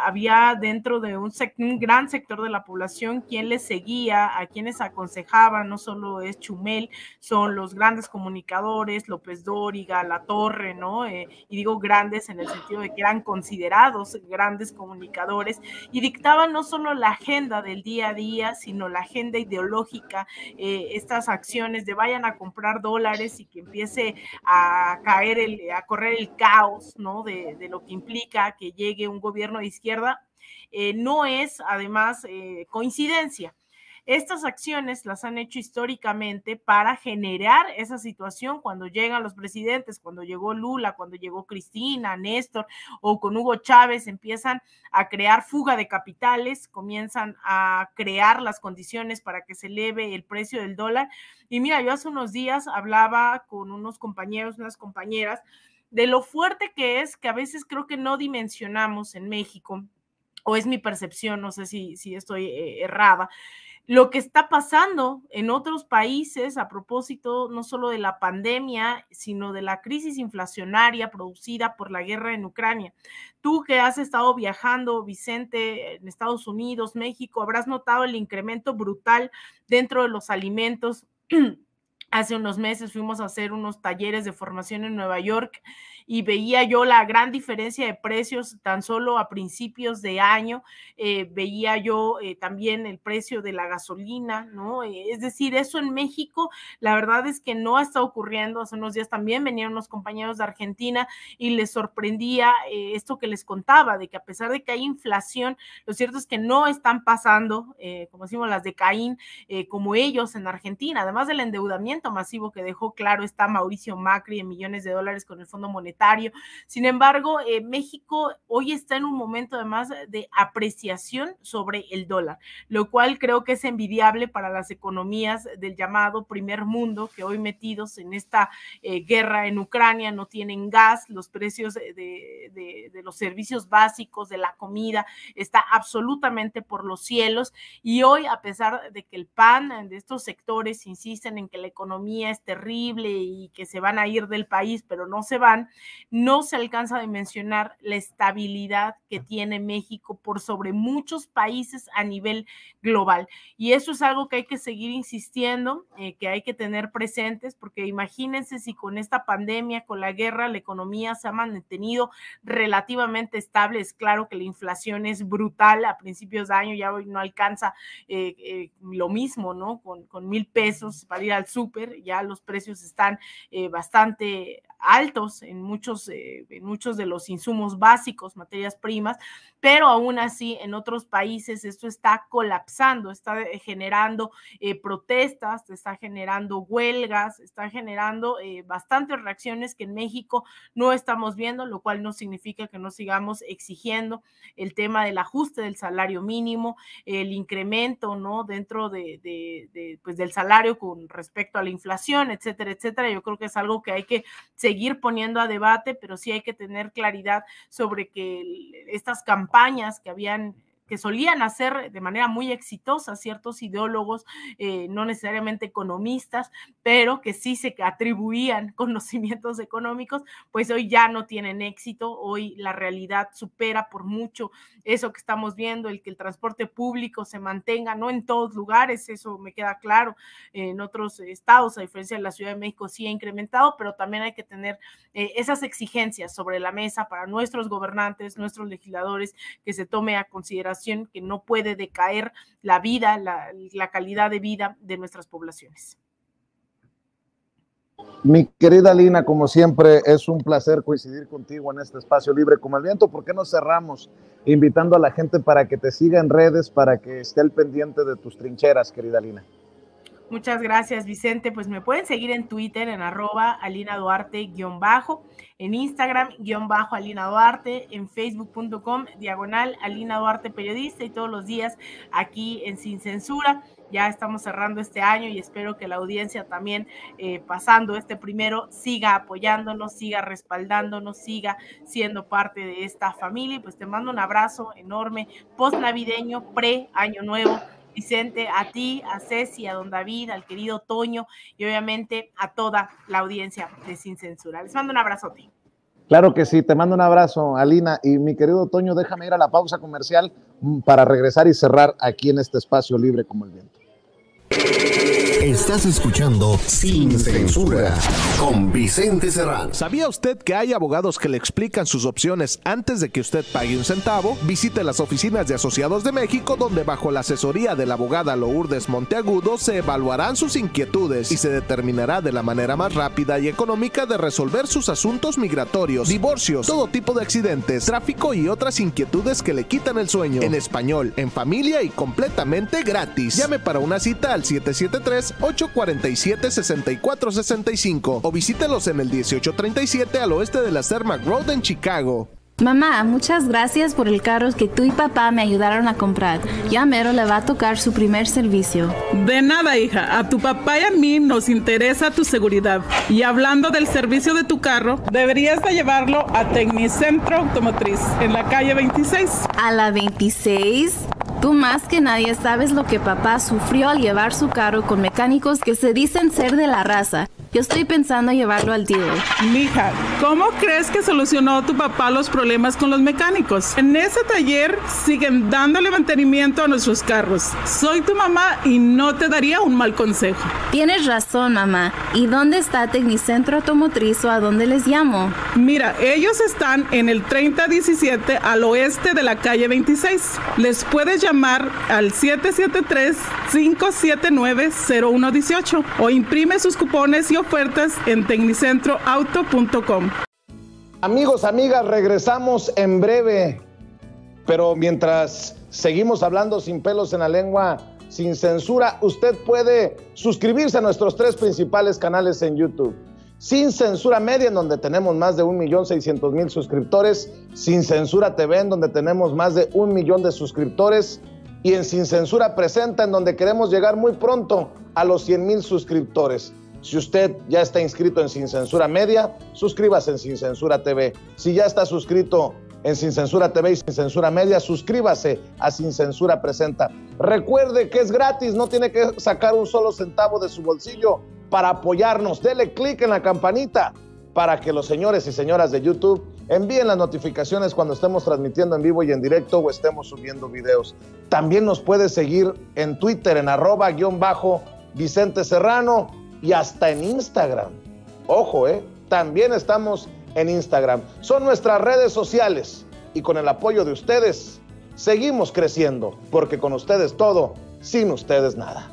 había dentro de un gran sector de la población quien les seguía, a quienes aconsejaban, no solo es Chumel, son los grandes comunicadores, López Dóriga, Latorre, ¿no? Y digo grandes en el sentido de que eran considerados grandes comunicadores y dictaban no solo la agenda del día a día, sino la agenda ideológica, estas acciones de vayan a comprar dólares y que empiece a correr el caos, ¿no? De lo que implica que llegue un gobierno de izquierda, no es además coincidencia. Estas acciones las han hecho históricamente para generar esa situación cuando llegan los presidentes, cuando llegó Lula, cuando llegó Cristina, Néstor o con Hugo Chávez, empiezan a crear fuga de capitales, comienzan a crear las condiciones para que se eleve el precio del dólar. Y mira, yo hace unos días hablaba con unos compañeros, unas compañeras, de lo fuerte que es, que a veces creo que no dimensionamos en México, o es mi percepción, no sé si estoy errada, lo que está pasando en otros países a propósito no solo de la pandemia, sino de la crisis inflacionaria producida por la guerra en Ucrania. Tú que has estado viajando, Vicente, en Estados Unidos, México, habrás notado el incremento brutal dentro de los alimentos. Hace unos meses fuimos a hacer unos talleres de formación en Nueva York y veía yo la gran diferencia de precios tan solo a principios de año. Veía yo también el precio de la gasolina, ¿no? Es decir, eso en México, la verdad es que no está ocurriendo. Hace unos días también venían unos compañeros de Argentina y les sorprendía esto que les contaba, de que a pesar de que hay inflación, lo cierto es que no están pasando, como decimos, las de Caín, como ellos en Argentina, además del endeudamiento masivo que dejó claro está Mauricio Macri en millones de dólares con el Fondo Monetario. Sin embargo, México hoy está en un momento además de apreciación sobre el dólar, lo cual creo que es envidiable para las economías del llamado primer mundo, que hoy metidos en esta guerra en Ucrania no tienen gas, los precios de los servicios básicos, de la comida, está absolutamente por los cielos, y hoy, a pesar de que el PAN de estos sectores insisten en que la economía es terrible y que se van a ir del país, pero no se van, no se alcanza a dimensionar la estabilidad que tiene México por sobre muchos países a nivel global. Y eso es algo que hay que seguir insistiendo, que hay que tener presentes, porque imagínense si con esta pandemia, con la guerra, la economía se ha mantenido relativamente estable. Es claro que la inflación es brutal a principios de año, ya hoy no alcanza lo mismo, ¿no? Con 1,000 pesos para ir al súper, ya los precios están bastante altos en muchos de los insumos básicos, materias primas, pero aún así en otros países esto está colapsando, está generando protestas, está generando huelgas, está generando bastantes reacciones que en México no estamos viendo, lo cual no significa que no sigamos exigiendo el tema del ajuste del salario mínimo, el incremento, ¿no? Dentro pues del salario con respecto a la inflación, etcétera, etcétera. Yo creo que es algo que hay que seguir poniendo a debate, pero sí hay que tener claridad sobre que estas campañas que solían hacer de manera muy exitosa ciertos ideólogos, no necesariamente economistas, pero que sí se atribuían conocimientos económicos, pues hoy ya no tienen éxito. Hoy la realidad supera por mucho eso que estamos viendo, el que el transporte público se mantenga, no en todos lugares, eso me queda claro, en otros estados, a diferencia de la Ciudad de México, sí ha incrementado, pero también hay que tener esas exigencias sobre la mesa para nuestros gobernantes, nuestros legisladores, que se tome a consideración que no puede decaer la vida, la calidad de vida de nuestras poblaciones. Mi querida Lina, como siempre, es un placer coincidir contigo en este espacio libre como el viento. ¿Por qué no cerramos invitando a la gente para que te siga en redes, para que esté al pendiente de tus trincheras, querida Lina? Muchas gracias, Vicente. Pues me pueden seguir en Twitter en @AlinaDuarte_, en Instagram _AlinaDuarte, en facebook.com/Alina Duarte Periodista, y todos los días aquí en Sin Censura. Ya estamos cerrando este año y espero que la audiencia también, pasando este primero, siga apoyándonos, siga respaldándonos, siga siendo parte de esta familia. Y pues te mando un abrazo enorme, post-navideño, pre-año nuevo, Vicente, a ti, a Ceci, a don David, al querido Toño y obviamente a toda la audiencia de Sin Censura. Les mando un abrazote. Claro que sí, te mando un abrazo, Alina. Y mi querido Toño, déjame ir a la pausa comercial para regresar y cerrar aquí en este espacio libre como el viento. Estás escuchando Sin Censura con Vicente Serrano. ¿Sabía usted que hay abogados que le explican sus opciones antes de que usted pague un centavo? Visite las oficinas de Asociados de México, donde bajo la asesoría de la abogada Lourdes Monteagudo se evaluarán sus inquietudes y se determinará de la manera más rápida y económica de resolver sus asuntos migratorios, divorcios, todo tipo de accidentes, tráfico y otras inquietudes que le quitan el sueño. En español, en familia y completamente gratis. Llame para una cita al 773-847-6465 o visítelos en el 1837 al oeste de la Cermak Road en Chicago. Mamá, muchas gracias por el carro que tú y papá me ayudaron a comprar. Ya mero le va a tocar su primer servicio. De nada, hija. A tu papá y a mí nos interesa tu seguridad. Y hablando del servicio de tu carro, deberías de llevarlo a Tecnicentro Automotriz, en la calle 26. ¿A la 26? Tú más que nadie sabes lo que papá sufrió al llevar su carro con mecánicos que se dicen ser de la raza. Yo estoy pensando llevarlo al dealer. Mija, ¿cómo crees que solucionó tu papá los problemas con los mecánicos? En ese taller siguen dándole mantenimiento a nuestros carros. Soy tu mamá y no te daría un mal consejo. Tienes razón, mamá. ¿Y dónde está Tecnicentro Automotriz o a dónde les llamo? Mira, ellos están en el 3017 al oeste de la calle 26. Les puedes llamar al 773-579-0118 o imprime sus cupones y ofertas en tecnicentroauto.com. Amigos, amigas, regresamos en breve, pero mientras seguimos hablando sin pelos en la lengua, sin censura, usted puede suscribirse a nuestros 3 principales canales en YouTube. Sin Censura Media, en donde tenemos más de 1.600.000 suscriptores, Sin Censura TV, en donde tenemos más de 1 millón de suscriptores, y en Sin Censura Presenta, en donde queremos llegar muy pronto a los 100,000 suscriptores. Si usted ya está inscrito en Sin Censura Media, suscríbase en Sin Censura TV. Si ya está suscrito en Sin Censura TV y Sin Censura Media, suscríbase a Sin Censura Presenta. Recuerde que es gratis, no tiene que sacar un solo centavo de su bolsillo para apoyarnos. Dele clic en la campanita para que los señores y señoras de YouTube envíen las notificaciones cuando estemos transmitiendo en vivo y en directo o estemos subiendo videos. También nos puede seguir en Twitter en @Vicente Serrano y hasta en Instagram. Ojo, también estamos en Instagram. Son nuestras redes sociales y con el apoyo de ustedes seguimos creciendo, porque con ustedes todo, sin ustedes nada.